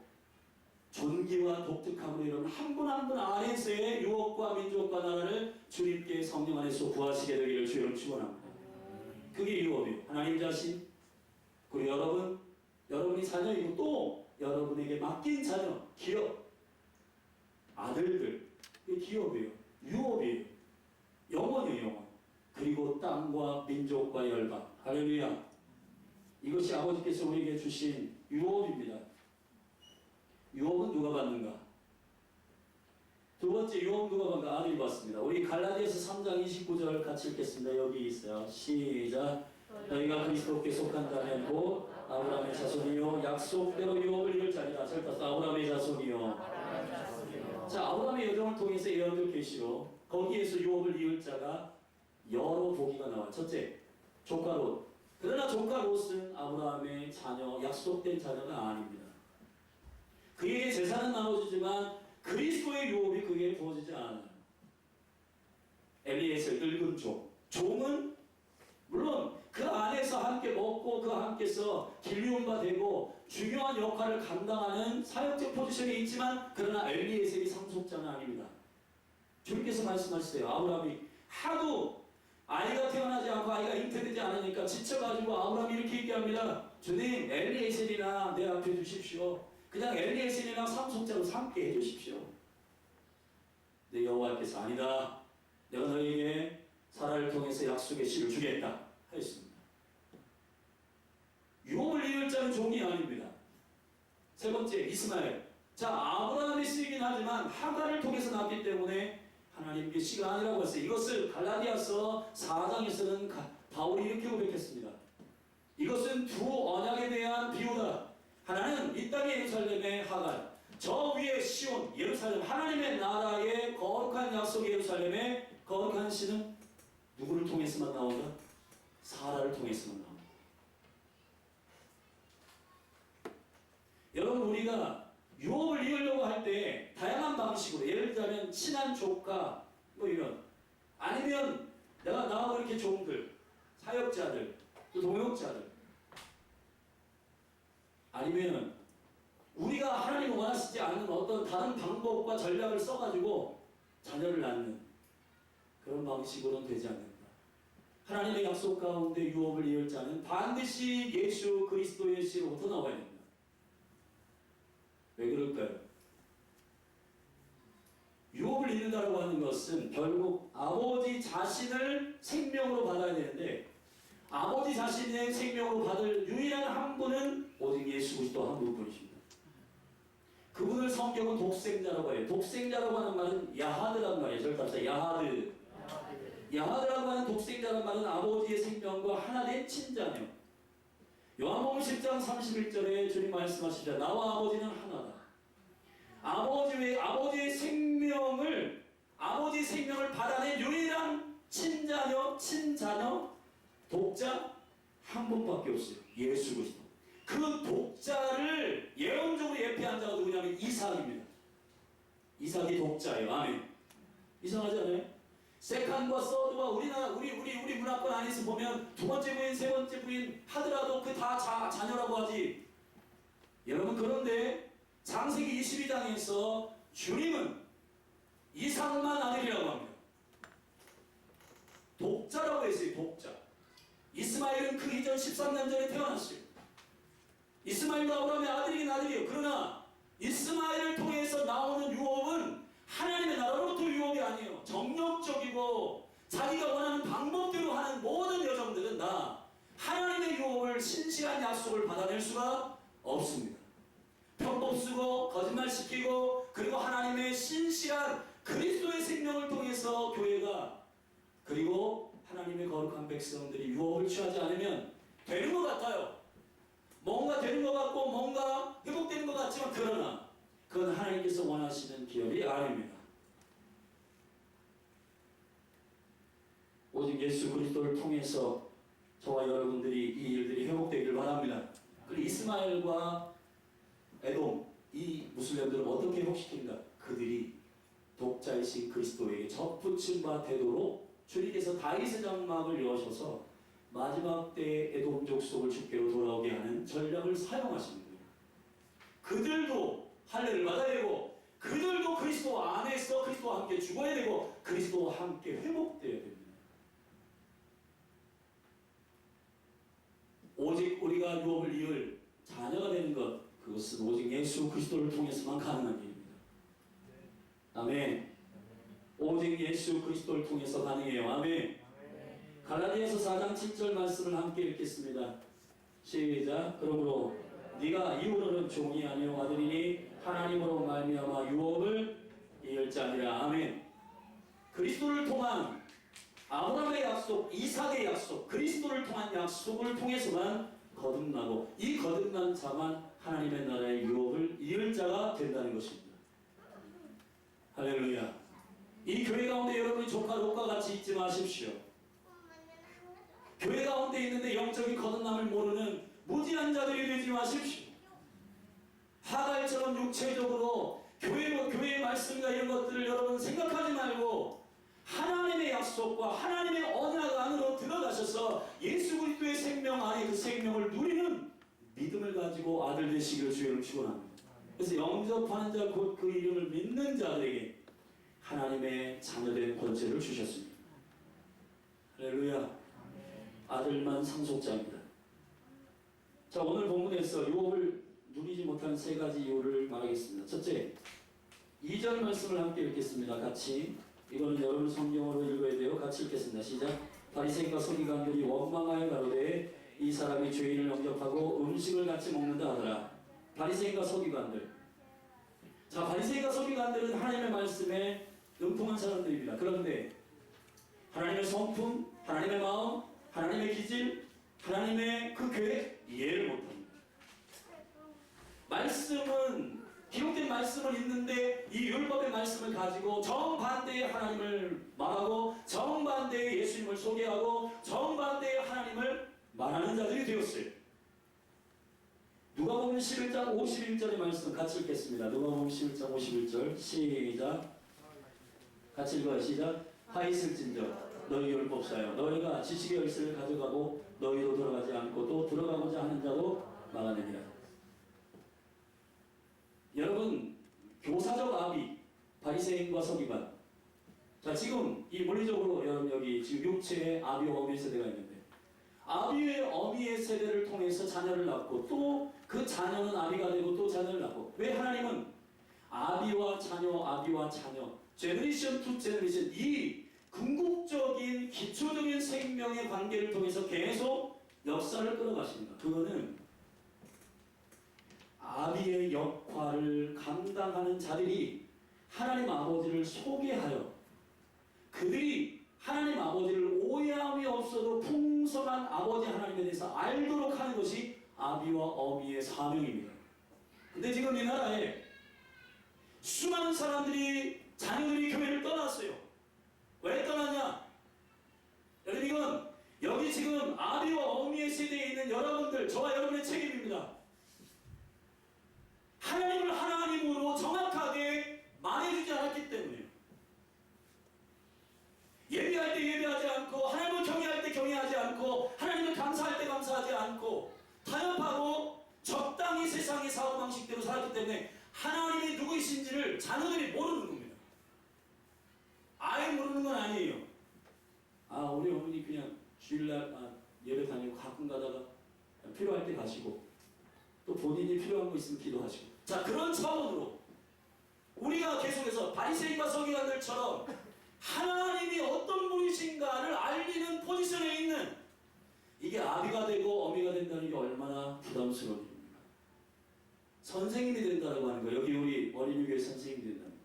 존귀와 독특함으로 여러분 한 분 한 분 안에서의 유업과 민족과 나라를 주님께 성령 안에서 구하시게 되기를 주여로 축원합니다. 그게 유업이에요. 하나님 자신 그리고 여러분이 자녀이고 또 여러분에게 맡긴 자녀, 기업, 아들들 그게 기업이에요. 열과 열방. 할렐루야. 이것이 아버지께서 우리에게 주신 유업입니다. 유업은 누가 받는가? 두 번째 유업 누가 받는가? 아들이 받습니다. 우리 갈라디아서 3장 29절 같이 읽겠습니다. 여기 있어요. 시작. 너희가 그리스도께 속한다면 곧 아브라함의 자손이요 약속대로 유업을 이룰 자리라. 잘 따서 아브라함의 자손이요. 자, 아브라함의 여정을 통해서 예언될 계시로 거기에서 유업을 이을 자가 여러 보기가 나와요. 첫째, 조카 롯. 그러나 조카 롯은 아브라함의 자녀, 약속된 자녀가 아닙니다. 그에게 재산은 나눠주지만 그리스도의 유업이 그에게 부어지지 않아요. 엘리에셀 늙은 종. 종은 물론 그 안에서 함께 먹고 그 함께서 길리운 바 되고 중요한 역할을 감당하는 사역적 포지션이 있지만 그러나 엘리에셀이 상속자는 아닙니다. 주님께서 말씀하시세요. 아브라함이 하도 아이가 태어나지 않고 아이가 잉태되지 않으니까 지쳐가지고 아브라함이 이렇게 얘기합니다. 주님, 엘리에셀이나 내 앞에 두십시오. 그냥 엘리에셀이랑 상속자로 삼게 해주십시오. 내 여호와께서 아니다. 내가 너에게 사라를 통해서 약속의 씨를 주겠다 하였습니다. 유업을 이을 자는 종이 아닙니다. 세 번째, 이스마엘. 자, 아브라함이 쓰이긴 하지만 하갈을 통해서 낳기 때문에 하나님께 씨가 아니라고 했어요. 이것을 갈라디아서 4장에서는 바울이 이렇게 고백했습니다. 이것은 두 언약에 대한 비유다. 하나는 이 땅의 예루살렘의 하갈, 저 위에 시온, 예루살렘, 하나님의 나라의 거룩한 약속의 예루살렘의 거룩한 씨는 누구를 통해서만 나온다? 사라를 통해서만 나온다. 여러분, 우리가 유업을 이으려고 할 때 다양한 방식으로, 예를 들자면 친한 조카 뭐 이런, 아니면 나하고 이렇게 종들, 사역자들, 또 동역자들, 아니면 우리가 하나님 원하시지 않는 어떤 다른 방법과 전략을 써가지고 자녀를 낳는 그런 방식으로는 되지 않는다. 하나님의 약속 가운데 유업을 이을 자는 반드시 예수 그리스도의 씨로부터 나와야 됩니다. 왜 그럴까요? 유업을 이룬다고 하는 것은 결국 아버지 자신을 생명으로 받아야 되는데 아버지 자신의 생명으로 받을 유일한 한 분은 오직 예수 그리스도 한 분뿐이십니다. 그분을 성경은 독생자라고 해요. 독생자라고 하는 말은 야하드라는 말이에요. 저를 따라서 야하드. 야하드라고 하는 독생자라는 말은 아버지의 생명과 하나 된 친자녀. 요한복음 10장 31절에 주님 말씀하시죠. 나와 아버지는 하나다. 아버지의 생명을 받아낸 유일한 친자녀, 독자 한 분밖에 없어요. 예수 그리스도. 그 독자를 예언적으로 예표한 자가 누구냐면 이삭입니다. 이삭이 독자예요. 아멘. 이상하지 않아요? 세칸과 서드와 우리 문화권 안에서 보면 두 번째 부인, 세 번째 부인 하더라도 그 다 자녀라고 하지. 여러분, 그런데 창세기 22장에서 주님은 이삭만 아들이라고 합니다. 독자라고 했어요. 독자. 이스마엘은 그 이전 13년 전에 태어났어요. 이스마엘도 아브라함의 아들이긴 아들이에요. 그러나 이스마엘을 통해서 나오는 유업은 하나님의 나라로부터 유업이 아니에요. 정력적이고 자기가 원하는 방법대로 하는 모든 여정들은 다 하나님의 유업을 신실한 약속을 받아낼 수가 없습니다. 편법 쓰고 거짓말시키고 그리고 하나님의 신실한 그리스도의 생명을 통해서 교회가 그리고 하나님의 거룩한 백성들이 유업을 취하지 않으면 되는 것 같아요. 뭔가 되는 것 같고 뭔가 회복되는 것 같지만 그러나 그건 하나님께서 원하시는 기업이 아닙니다. 오직 예수 그리스도를 통해서 저와 여러분들이 이 일들이 회복되기를 바랍니다. 그리고 이스마엘과 에돔, 이 무슬림들은 어떻게 회복시킨가? 그들이 독자이신 그리스도에게 접붙임 바 되도록 주님께서 다윗의 장막을 여셔서 마지막 때에 에돔 족속을 주께로 돌아오게 하는 전략을 사용하시는 거예요. 그들도 할례를 받아야 되고 그들도 그리스도 안에서 그리스도와 함께 죽어야 되고 그리스도와 함께 회복되어야 됩니다. 오직 우리가 유업을 이을 자녀가 되는 것, 그것은 오직 예수 그리스도를 통해서만 가능한 일입니다. 아멘. 오직 예수 그리스도를 통해서 가능해요. 아멘. 갈라디아서 4장 7절 말씀을 함께 읽겠습니다. 시작. 그러므로 네가 이후로는 종이 아니요 아들이니 하나님으로 말미암아 유업을 이을 자니라. 아멘. 그리스도를 통한 아브라함의 약속, 이삭의 약속, 그리스도를 통한 약속을 통해서만 거듭나고 이 거듭난 자만 하나님의 나라의 유업을 이을 자가 된다는 것입니다. 할렐루야. 이 교회 가운데 여러분이 조카 롯과 같이 있지 마십시오. 교회 가운데 있는데 영적인 거듭남을 모르는 무지한 자들이 되지 마십시오. 하갈처럼 육체적으로 교회의 말씀과 이런 것들을 여러분 생각하지 말고 하나님의 약속과 하나님의 언약 안으로 들어가셔서 예수 그리스도의 생명 안에 그 생명을 누리는 믿음을 가지고 아들 되시기를 주의를 축원합니다. 그래서 영접하는 자 곧 그 이름을 믿는 자들에게 하나님의 자녀된 권세를 주셨습니다. 할렐루야. 아들만 상속자입니다. 자, 오늘 본문에서 유업을 누리지 못한 세 가지 이유를 말하겠습니다. 첫째, 2절 말씀을 함께 읽겠습니다. 같이. 이거는 여러분 성경으로 읽어야 돼요. 같이 읽겠습니다. 시작. 바리새인과 서기관들이 원망하여 가로되 이 사람이 죄인을 영접하고 음식을 같이 먹는다 하더라. 바리새인과 서기관들. 자, 바리새인과 서기관들은 하나님의 말씀에 능통한 사람들입니다. 그런데 하나님의 성품, 하나님의 마음, 하나님의 기질, 하나님의 그 계획 이해를 못합니다. 말씀은 기록된 말씀은 있는데 이 율법의 말씀을 가지고 정반대의 하나님을 말하고 정반대의 예수님을 소개하고 정반대의 하나님을 말하는 자들이 되었어요. 누가복음 11장 51절의 말씀 같이 읽겠습니다. 누가복음 11장 51절 시작. 같이 읽어요. 시작. 하 있을진저 너희 율법사여 너희가 지식의 열쇠를 가져가고 너희도 들어가지 않고 또 들어가고자 하는 자도 막아내니라. 여러분, 교사적 아비, 바리새인과 서기관. 자, 지금 이 물리적으로 여러분 여기 지금 육체의 아비와 어미의 세대가 있는데 아비의 어미의 세대를 통해서 자녀를 낳고 또 그 자녀는 아비가 되고 또 자녀를 낳고. 왜 하나님은 아비와 자녀 제너레이션 투 제너레이션 이 궁극적인 기초적인 생명의 관계를 통해서 계속 역사를 끌어가십니다. 그거는 아비의 역할을 감당하는 자들이 하나님 아버지를 소개하여 그들이 하나님 아버지를 오해함이 없어도 풍성한 아버지 하나님에 대해서 알도록 하는 것이 아비와 어미의 사명입니다. 근데 지금 이 나라에 수많은 사람들이 자녀들이 교회를 떠났어요. 왜 떠났냐? 여러분, 이건 여기 지금 아비와 어미의 세대에 있는 여러분들, 저와 여러분의 책임입니다. 하나님을 하나님으로 정확하게 말해주지 않았기 때문에요. 예배할 때 예배하지 않고 하나님을 경외할 때 경외하지 않고 하나님을 감사할 때 감사하지 않고 타협하고 적당히 세상의 사고방식대로 살았기 때문에 하나님이 누구이신지를 자녀들이 모르는 겁니다. 아예 모르는 건 아니에요. 아, 우리 어머니 그냥 주일날 예배 다니고 가끔 가다가 필요할 때 가시고 또 본인이 필요한 거 있으면 기도하시고. 자, 그런 차원으로 우리가 계속해서 바리새인과 서기관들처럼 하나님이 어떤 분이신가를 알리는 포지션에 있는 이게 아비가 되고 어미가 된다는 게 얼마나 부담스러운 일입니까? 선생님이 된다고 하는 거. 여기 우리 어린이교회 선생님이 된다는 거.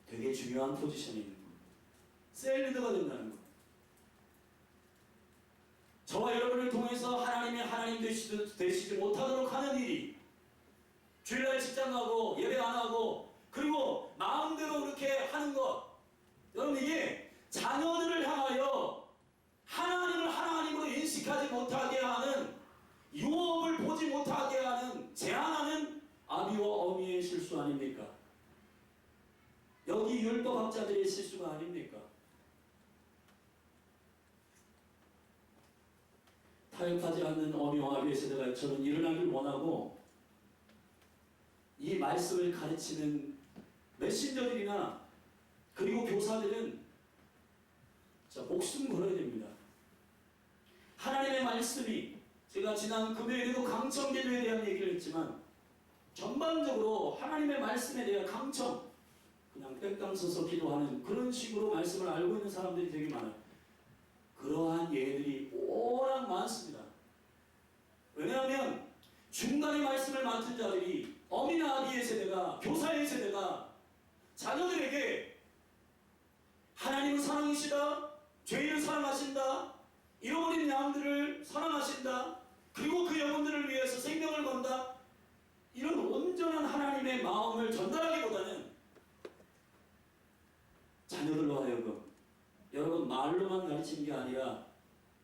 되게 중요한 포지션에 있는 겁니다. 셀리더가 된다는 거. 저와 여러분을 통해서 하나님이 하나님 되시지 못하도록 하는 일이 주일날 직장 가고 예배 안 하고 그리고 마음대로 그렇게 하는 것. 여러분, 이게 자녀들을 향하여 하나님을 하나님으로 인식하지 못하게 하는 유업을 보지 못하게 하는 제한하는 아비와 어미의 실수 아닙니까? 여기 율법학자들의 실수가 아닙니까? 타협하지 않는 어미와 아비의 세대가 저는 일어나길 원하고 이 말씀을 가르치는 메신저들이나 그리고 교사들은 자, 목숨 걸어야 됩니다. 하나님의 말씀이 제가 지난 금요일에도 강청기도에 대한 얘기를 했지만 전반적으로 하나님의 말씀에 대한 강청, 그냥 땡깡 서서 기도하는 그런 식으로 말씀을 알고 있는 사람들이 되게 많아요. 그러한 예들이 워낙 많습니다. 왜냐하면 중간에 말씀을 맡은 자들이 어미나 아비의 세대가, 교사의 세대가 자녀들에게 하나님은 사랑이시다, 죄인을 사랑하신다, 잃어버린 양들을 사랑하신다, 그리고 그 영혼들을 위해서 생명을 건다, 이런 온전한 하나님의 마음을 전달하기보다는 자녀들로 하여금 여러분 말로만 가르치는 게 아니라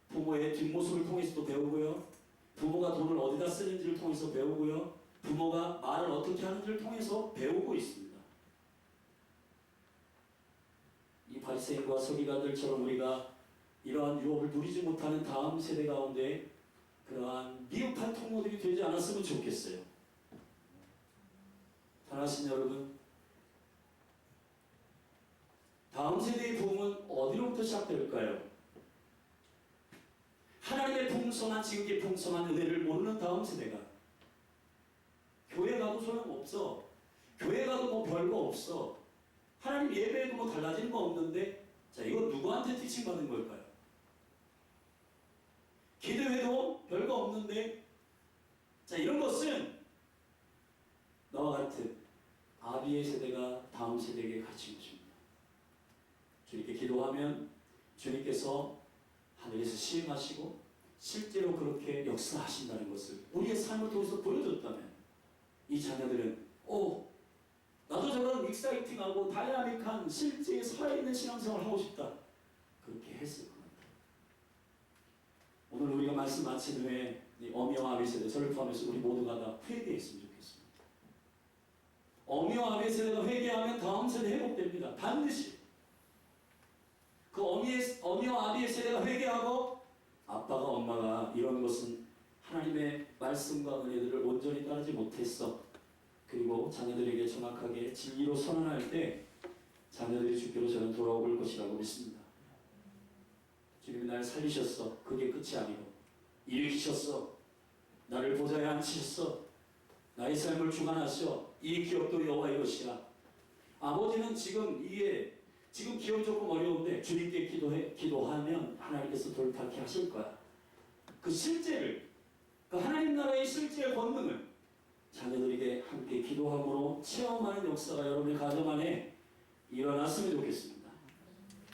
부모의 뒷모습을 통해서도 배우고요, 부모가 돈을 어디다 쓰는지를 통해서 배우고요, 부모가 말을 어떻게 하는지를 통해서 배우고 있습니다. 이 바리새인과 서기관들처럼 우리가 이러한 유업을 누리지 못하는 다음 세대 가운데 그러한 미흡한 통로들이 되지 않았으면 좋겠어요. 사랑하신 여러분, 다음 세대의 부흥은 어디로부터 시작될까요? 하나님의 풍성한, 지극히 풍성한 은혜를 모르는 다음 세대가 교회 가도 소용없어, 교회 가도 뭐 별거 없어, 하나님 예배에도 뭐 달라지는 거 없는데, 자, 이거 누구한테 티칭 받은 걸까요? 기도회도 별거 없는데, 자, 이런 것은 나와 같은 아비의 세대가 다음 세대에게 가르친 것입니다. 주님께 기도하면 주님께서 하늘에서 시행하시고 실제로 그렇게 역사하신다는 것을 우리의 삶을 통해서 보여줬다면 이 자녀들은 나도 저런 익사이팅하고 다이나믹한 실제 살아있는 신앙생활을 하고 싶다, 그렇게 했을 것 같아요. 오늘 우리가 말씀 마친 후에 어미와 아비 세대, 저를 포함해서 우리 모두가 다 회개했으면 좋겠습니다. 어미와 아비 세대가 회개하면 다음 세대 회복됩니다. 반드시. 그 어미와 아비의 세대가 회개하고 아빠가 엄마가 이런 것은 하나님의 말씀과 은혜들을 온전히 따르지 못했어, 그리고 자녀들에게 정확하게 진리로 선언할 때 자녀들이 주께로 저는 돌아올 것이라고 믿습니다. 주님이 나를 살리셨어, 그게 끝이 아니고 일으키셨어, 나를 보좌에 앉히셨어, 나의 삶을 주관하셔, 이 기업도 여호와의 것이야. 아버지는 지금 기업이 조금 어려운데 주님께 기도하면 하나님께서 돌파케 하실 거야. 그 실제를, 그 하나님 나라의 실제 권능을 자녀들에게 함께 기도함으로 체험하는 역사가 여러분의 가정 안에 일어났으면 좋겠습니다.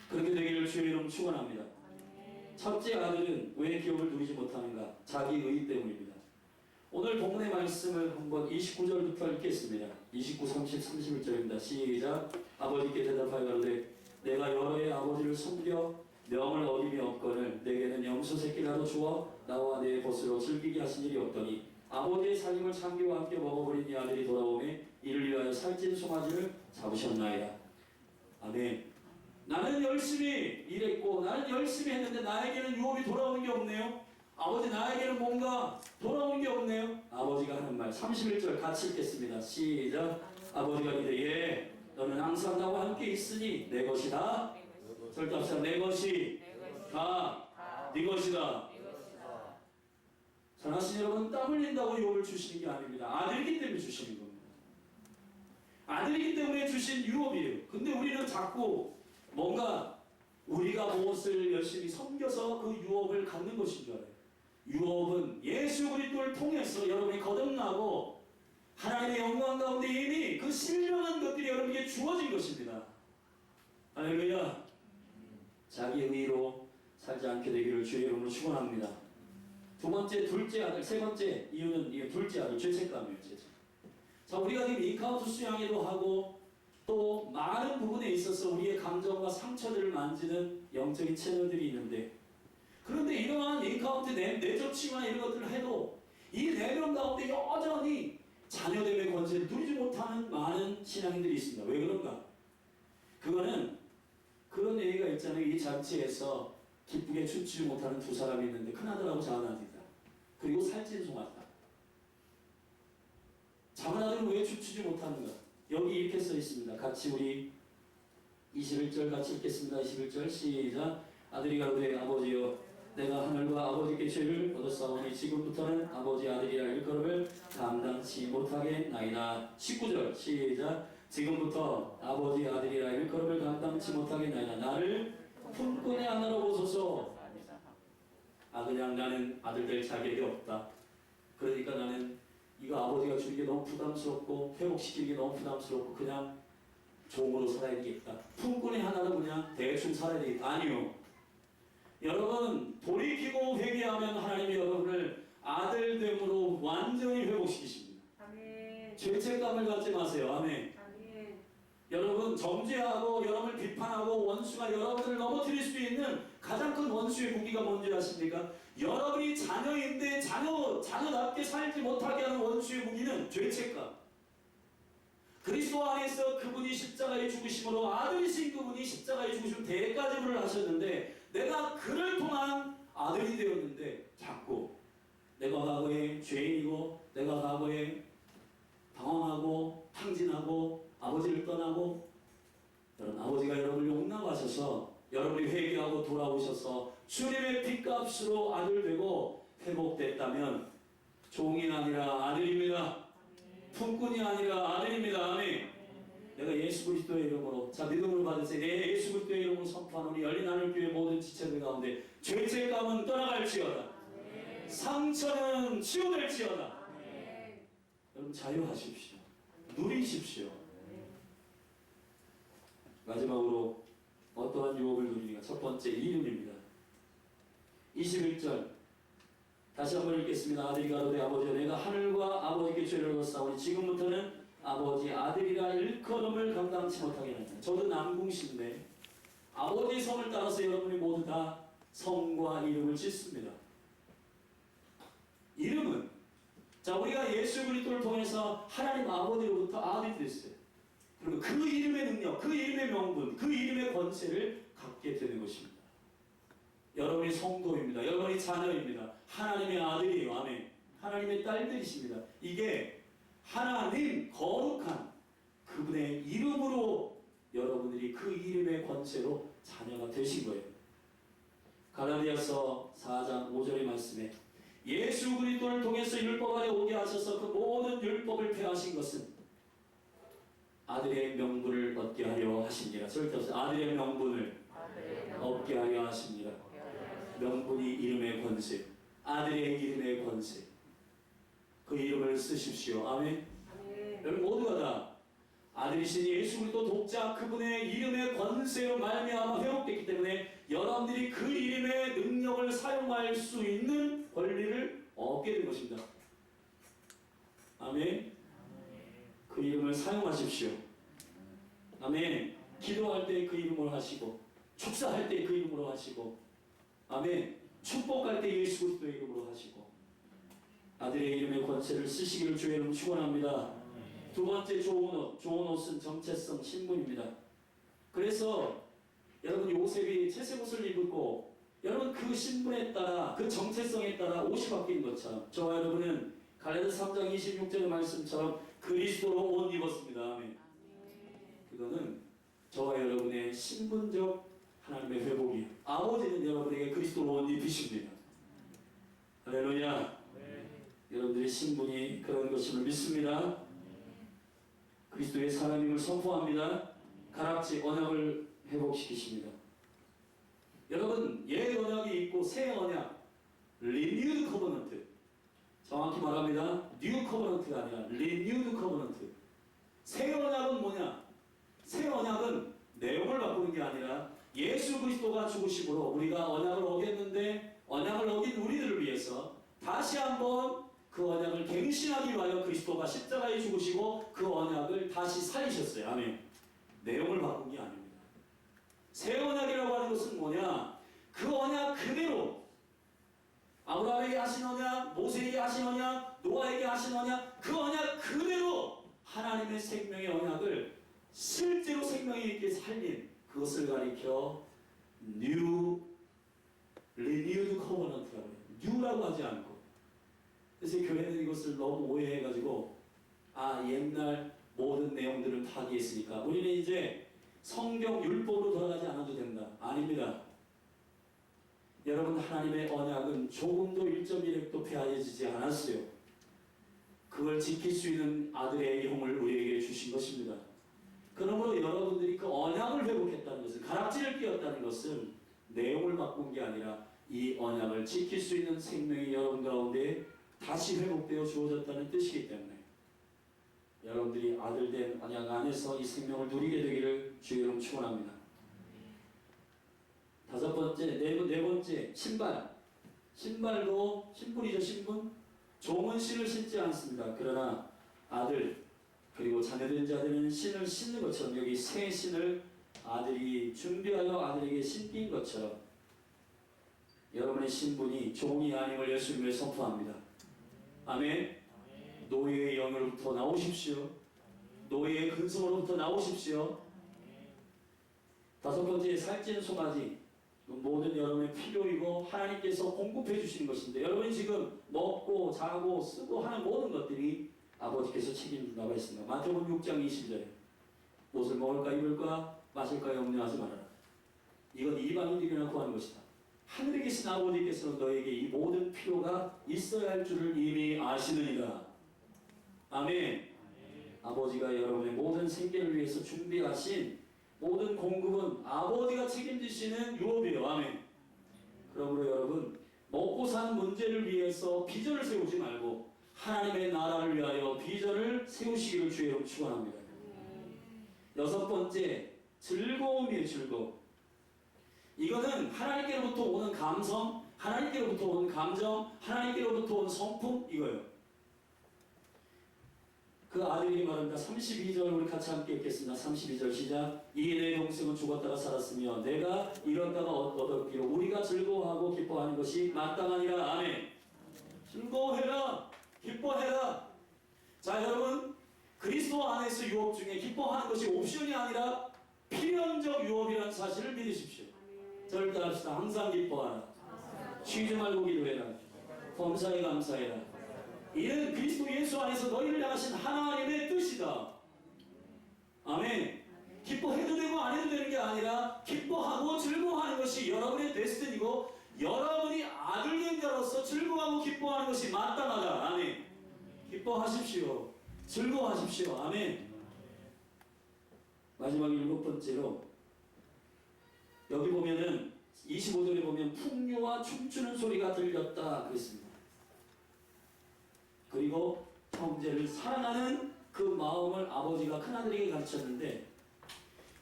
그렇게 되기를 주의 이름 축원합니다. 첫째 아들은 왜 기업을 누리지 못하는가? 자기 의 때문입니다. 오늘 본문의 말씀을 한번 29절부터 읽겠습니다. 29, 30, 31절입니다. 시작. 아버지께 대답하여 가로되 내가 여러 해 아버지를 섬겨 명을 어김이 없거늘 내게는 염소 새끼라도 주어 나와 내 벗으로 즐기게 하신 일이 없더니 아버지의 살림을 창기와 함께 먹어버린 이 아들이 돌아오매 이를 위하여 살찐 송아지를 잡으셨나이다. 아멘. 나는 열심히 일했고 나는 열심히 했는데 나에게는 유업이 돌아오는 게 없네요. 아버지, 나에게는 뭔가 돌아오는 게 없네요. 아버지가 하는 말 31절 같이 읽겠습니다. 시작. 아버지가 이르되 너는 항상 나와 함께 있으니 내 것이다. 절답사 내 것이 다 네 것이다. 사랑하신 여러분, 땀 흘린다고 유업을 주시는 게 아닙니다. 아들이기 때문에 주시는 겁니다. 아들이기 때문에 주신 유업이에요. 근데 우리는 자꾸 뭔가 우리가 무엇을 열심히 섬겨서 그 유업을 갖는 것인 줄 알아요. 유업은 예수 그리스도를 통해서 여러분이 거듭나고 하나님의 영광 가운데 이미 그 신령한 것들이 여러분에게 주어진 것입니다. 할렐루야. 자기의 의로 살지 않게 되기를 주의 이름으로 축원합니다. 두 번째, 둘째 아들. 세 번째 이유는 둘째 아들, 죄책감이에요. 자, 우리가 지금 인카운트 수양회도 하고 또 많은 부분에 있어서 우리의 감정과 상처들을 만지는 영적인 채널들이 있는데, 그런데 이러한 인카운트 내적 치유나 이런 것들을 해도 이 내면 가운데 여전히 자녀됨의 권세를 누리지 못하는 많은 신앙인들이 있습니다. 왜 그런가? 그거는 그런 얘기가 있잖아요. 이 잔치에서 기쁘게 춤추지 못하는 두 사람이 있는데 큰아들하고 작은아들이다. 그리고 살찐 송아지다. 작은아들은 왜 춤추지 못하는가? 여기 이렇게 써 있습니다. 같이 우리 21절 같이 읽겠습니다. 21절 시작. 아들이 가로되 아버지여 내가 하늘과 아버지께 죄를 얻었사오니 지금부터는 아버지 아들이라 일컬음을 감당치 못하겠나이다. 19절 시작. 지금부터 아버지 아들이라 일컬음을 감당치 못하겠나이다. 나를 품꾼의 하나로 보소서. 그냥 나는 아들 될 자격이 없다. 그러니까 나는 이거 아버지가 주는 게 너무 부담스럽고 회복시키는 게 너무 부담스럽고 그냥 종으로 살아야 되겠다. 품꾼의 하나로 그냥 대충 살아야 되겠다. 아니요. 여러분 돌이키고 회개하면 하나님이 여러분을 아들됨으로 완전히 회복시키십니다. 아멘. 죄책감을 갖지 마세요. 아멘. 아멘. 여러분 정죄하고 여러분을 비판하고 원수가 여러분을 넘어뜨릴 수 있는 가장 큰 원수의 무기가 뭔지 아십니까? 여러분이 자녀인데 자녀답게 살지 못하게 하는 원수의 무기는 죄책감. 그리스도 안에서 그분이 십자가에 죽으심으로 아들이신 그분이 십자가에 죽으심 대가 지불을 하셨는데 내가 그를 통한 아들이 되었는데 자꾸 내가 과거에 죄인이고 내가 과거에 방황하고 탕진하고 아버지를 떠나고 여러분 아버지가 여러분을 용납하셔서 여러분이 회개하고 돌아오셔서 주님의 핏값으로 아들 되고 회복됐다면 종이 아니라 아들입니다. 품꾼이 아니라 아들입니다. 아멘. 내가 예수 그리스도의 이름으로 자 믿음을 받으세요. 내 예수 그리스도의 이름으로 선포하노니 열린 하늘교회 모든 지체들 가운데 죄책감은 떠나갈지어다. 상처는 치유될지어다. 여러분 자유하십시오. 누리십시오. 마지막으로 어떠한 유혹을 누리는가? 첫 번째 이름입니다. 21절 다시 한번 읽겠습니다. 아들이 가로되 아버지여 내가 하늘과 아버지께 죄를 얻었사오니 지금부터는 아버지 아들이라 일컬음을 감당치 못하게 하리라. 저도 남궁신데 아버지 성을 따라서 여러분이 모두 다 성과 이름을 짓습니다. 이름은 자 우리가 예수 그리스도를 통해서 하나님 아버지로부터 아들이 됐어요. 그리고 그 이름의 능력, 그 이름의 명분, 그 이름의 권세를 갖게 되는 것입니다. 여러분이 성도입니다. 여러분이 자녀입니다. 하나님의 아들이에요. 아멘. 하나님의 딸들이십니다. 이게 하나님 거룩한 그분의 이름으로 여러분들이 그 이름의 권세로 자녀가 되신 거예요. 갈라디아서 4장 5절의 말씀에 예수 그리스도를 통해서 율법 아래 오게 하셔서 그 모든 율법을 폐하신 것은 아들의 명분을 얻게 하려 하십니다. 절대 없어요. 아들의 명분을 얻게 하려 하십니다. 명분이 이름의 권세, 아들의 이름의 권세. 그 이름을 쓰십시오. 아멘. 여러분 모두가 다 아들이신 예수 그리스도 독자 그분의 이름의 권세로 말미암아 회복됐기 때문에 여러분들이 그 이름의 능력을 사용할 수 있는 권리를 얻게 된 것입니다. 아멘. 그 이름을 사용하십시오. 아멘. 기도할 때 그 이름으로 하시고 축사할 때 그 이름으로 하시고 아멘. 축복할 때 예수 그리스도의 이름으로 하시고 아들의 이름의 권세를 쓰시기를 주의 이름 축원합니다. 두 번째 좋은 옷은 정체성 신분입니다. 그래서 여러분 요셉이 채색 옷을 입고 여러분 그 신분에 따라 그 정체성에 따라 옷이 바뀐 것처럼 저와 여러분은 갈라디아서 3장 26절의 말씀처럼 그리스도로 옷 입었습니다. 아멘. 그거는 저와 여러분의 신분적 하나님의 회복이에요. 아버지는 여러분에게 그리스도로 옷 입히십니다. 할렐루야. 여러분들의 신분이 그런 것임을 믿습니다. 그리스도의 사람임을 선포합니다. 가락지 언약을 회복시키십니다. 여러분 옛 언약이 있고 새 언약 리뉴드 커버넌트 정확히 말합니다. 뉴 커버넌트가 아니라 리뉴드 커버넌트. 새 언약은 뭐냐? 새 언약은 내용을 바꾸는 게 아니라 예수 그리스도가 죽으심으로 우리가 언약을 어겼는데 언약을 어긴 우리들을 위해서 다시 한번 그 언약을 갱신하기 위하여 그리스도가 십자가에 죽으시고 그 언약을 다시 살리셨어요. 아멘. 내용을 바꾼 게 아닙니다. 새 언약이라고 하는 것은 뭐냐? 그 언약 그대로 아브라함에게 하신 언약, 모세에게 하신 언약, 노아에게 하신 언약, 그 언약 그대로 하나님의 생명의 언약을 실제로 생명에 있게 살린 그것을 가리켜 New Renewed Covenant라고 해요. New라고 하지 않고. 그래서 교회는 이것을 너무 오해해가지고 옛날 모든 내용들을 파기했으니까 우리는 이제 성경 율법으로 돌아가지 않아도 된다. 아닙니다. 여러분 하나님의 언약은 조금도 1.1획도 폐하여지지 않았어요. 그걸 지킬 수 있는 아들의 영을 우리에게 주신 것입니다. 그러므로 여러분들이 그 언약을 회복했다는 것은, 가락지를 끼웠다는 것은 내용을 바꾼 게 아니라 이 언약을 지킬 수 있는 생명이 여러분 가운데 다시 회복되어 주어졌다는 뜻이기 때문에 여러분들이 아들된 언약 안에서 이 생명을 누리게 되기를 주의 이름 축원합니다. 다섯 번째, 네 번째, 신발도 신분이죠. 신분. 종은 신을 신지 않습니다. 그러나 아들 그리고 자녀된 자들은 신을 신는 것처럼, 여기 새 신을 아들이 준비하여 아들에게 신긴 것처럼 여러분의 신분이 종이 아님을 예수님을 선포합니다. 아멘. 노예의 영으로부터 나오십시오. 노예의 근성으로부터 나오십시오. 다섯 번째, 살찐 송아지. 모든 여러분의 필요이고 하나님께서 공급해 주시는 것인데, 여러분이 지금 먹고 자고 쓰고 하는 모든 것들이 아버지께서 책임진다고 했습니다. 마태복음 6장 20절에 옷을 먹을까 입을까 마실까 염려하지 말아라. 이건 이방인들이나 구하는 것이다. 하늘에 계신 아버지께서는 너에게 이 모든 필요가 있어야 할 줄을 이미 아시느니라. 아멘. 아버지가 여러분의 모든 생계를 위해서 준비하신 모든 공급은 아버지가 책임지시는 유업이에요. 아멘. 그러므로 여러분, 먹고 사는 문제를 위해서 비전을 세우지 말고 하나님의 나라를 위하여 비전을 세우시기를 주의 이름으로 축원합니다. 여섯 번째, 즐거움이에요. 즐거움. 이거는 하나님께로부터 오는 감성, 하나님께로부터 오는 감정, 하나님께로부터 오는 성품, 이거예요. 그 아들이 말합니다. 32절 우리 같이 함께 읽겠습니다. 32절 시작. 이 내 동생은 죽었다가 살았으며 내가 이뤘다가 얻었기로 우리가 즐거워하고 기뻐하는 것이 마땅하니라. 아멘. 즐거워해라. 기뻐해라. 자, 여러분, 그리스도 안에서 유업 중에 기뻐하는 것이 옵션이 아니라 필연적 유업이라는 사실을 믿으십시오. 저를 따라합시다. 항상 기뻐하라. 쉬지 말고 기도해라. 범사에 감사해라. 이는 그리스도 예수 안에서 너희를 향하신 하나님의 뜻이다. 아멘. 기뻐해도 되고 안 해도 되는 게 아니라 기뻐하고 즐거워하는 것이 여러분의 데스티니고 여러분이 아들된 자로서 즐거워하고 기뻐하는 것이 마땅하다. 아멘. 기뻐하십시오. 즐거워하십시오. 아멘. 마지막 일곱 번째로 여기 보면은 25절에 보면 풍류와 춤추는 소리가 들렸다 그랬습니다. 그리고 형제를 사랑하는 그 마음을 아버지가 큰아들에게 가르쳤는데,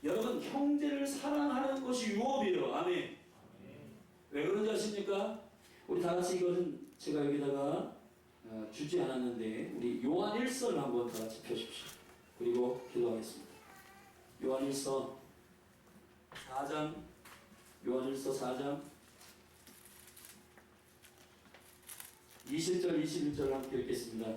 여러분, 형제를 사랑하는 것이 유업이에요. 아멘. 왜 그런지 아십니까? 우리 다 같이 이거는 제가 여기다가 주지 않았는데 우리 요한 1서를 한번 다 같이 펴십시오. 그리고 기도하겠습니다. 요한 1서 4장, 요한 1서 4장 20절 21절 함께 읽겠습니다.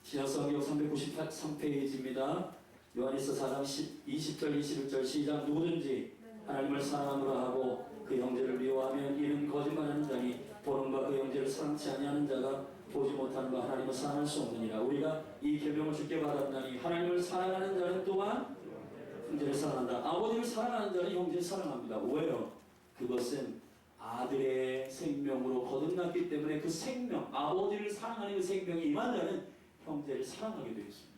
신약성경 393페이지입니다. 요한일서 4장 20절 21절 시작. 누구든지 하나님을 사랑함으로 하고 그 형제를 미워하면 이는 거짓말하는 자니 보는 바 그 형제를 사랑치 아니하는 자가 보지 못하는 바 하나님을 사랑할 수 없느니라. 우리가 이 계명을 주께 받았나니 하나님을 사랑하는 자는 또한 형제를 사랑한다. 아버지를 사랑하는 자는 형제를 사랑합니다. 왜요? 그것은 아들의 생명으로 거듭났기 때문에 그 생명, 아버지를 사랑하는 그 생명이 임한 자는 형제를 사랑하게 되었습니다.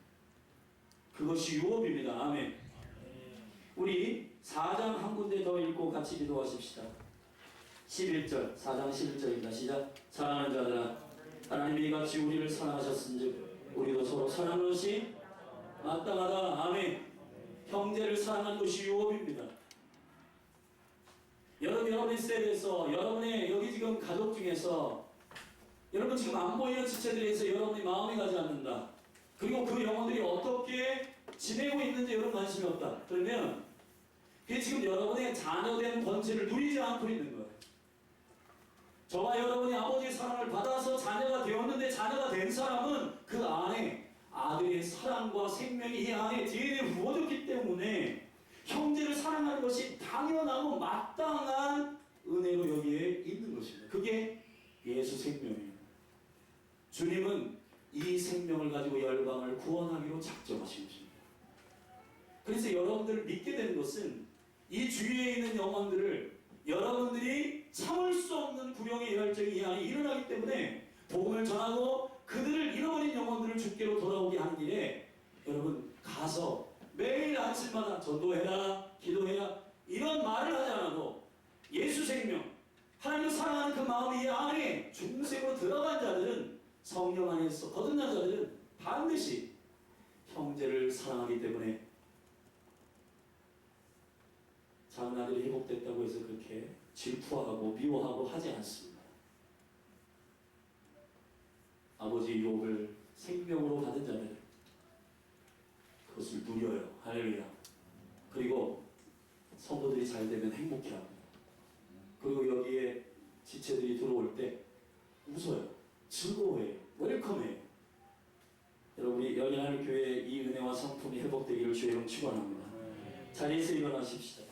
그것이 유업입니다. 아멘. 우리 4장 한 군데 더 읽고 같이 기도하십시다. 11절, 4장 11절입니다. 시작. 사랑하는 자들아, 하나님이 이같이 우리를 사랑하셨은즉 우리도 서로 사랑하는 것이 마땅하다. 아멘. 형제를 사랑하는 것이 유업입니다. 여러분의 셀에서, 여러분의 여기 지금 가족 중에서, 여러분 지금 안 보이는 지체들에 대해서 여러분이 마음이 가지 않는다. 그리고 그 영혼들이 어떻게 지내고 있는지 여러분 관심이 없다. 그러면 그게 지금 여러분의 자녀된 권세를 누리지 않고 있는 거예요. 저와 여러분이 아버지의 사랑을 받아서 자녀가 되었는데, 자녀가 된 사람은 그 안에 아들의 사랑과 생명이 이 안에 DNA에 부어졌기 때문에 형제를 사랑하는 것이 당연하고 마땅한 은혜로 여기에 있는 것입니다. 그게 예수 생명이에요. 주님은 이 생명을 가지고 열방을 구원하기로 작정하신 것입니다. 그래서 여러분들을 믿게 된 것은 이 주위에 있는 영혼들을 여러분들이 참을 수 없는 구령의 열정이 이 안에 일어나기 때문에 복음을 전하고 그들을 잃어버린 영혼들을 주께로 돌아오게 하는 일에 여러분 가서 매일 아침마다 전도해라, 기도해라 이런 말을 하지 않아도 예수 생명, 하나님을 사랑하는 그 마음이 이 안에 중생으로 들어간 자들은, 성령 안에서 거듭난 자들은 반드시 형제를 사랑하기 때문에 작은 아들이 회복됐다고 해서 그렇게 질투하고 미워하고 하지 않습니다. 아버지 유업을 생명으로 받은 자들 그것을 누려요. 할렐루야. 그리고 성도들이 잘 되면 행복해합니다. 그리고 여기에 지체들이 들어올 때 웃어요. 즐거워해요. 웰컴해요. 여러분이 여기 하나님 교회의 이 은혜와 성품이 회복되기를 주의 이름 축원합니다. 자리에서 일어나십시다.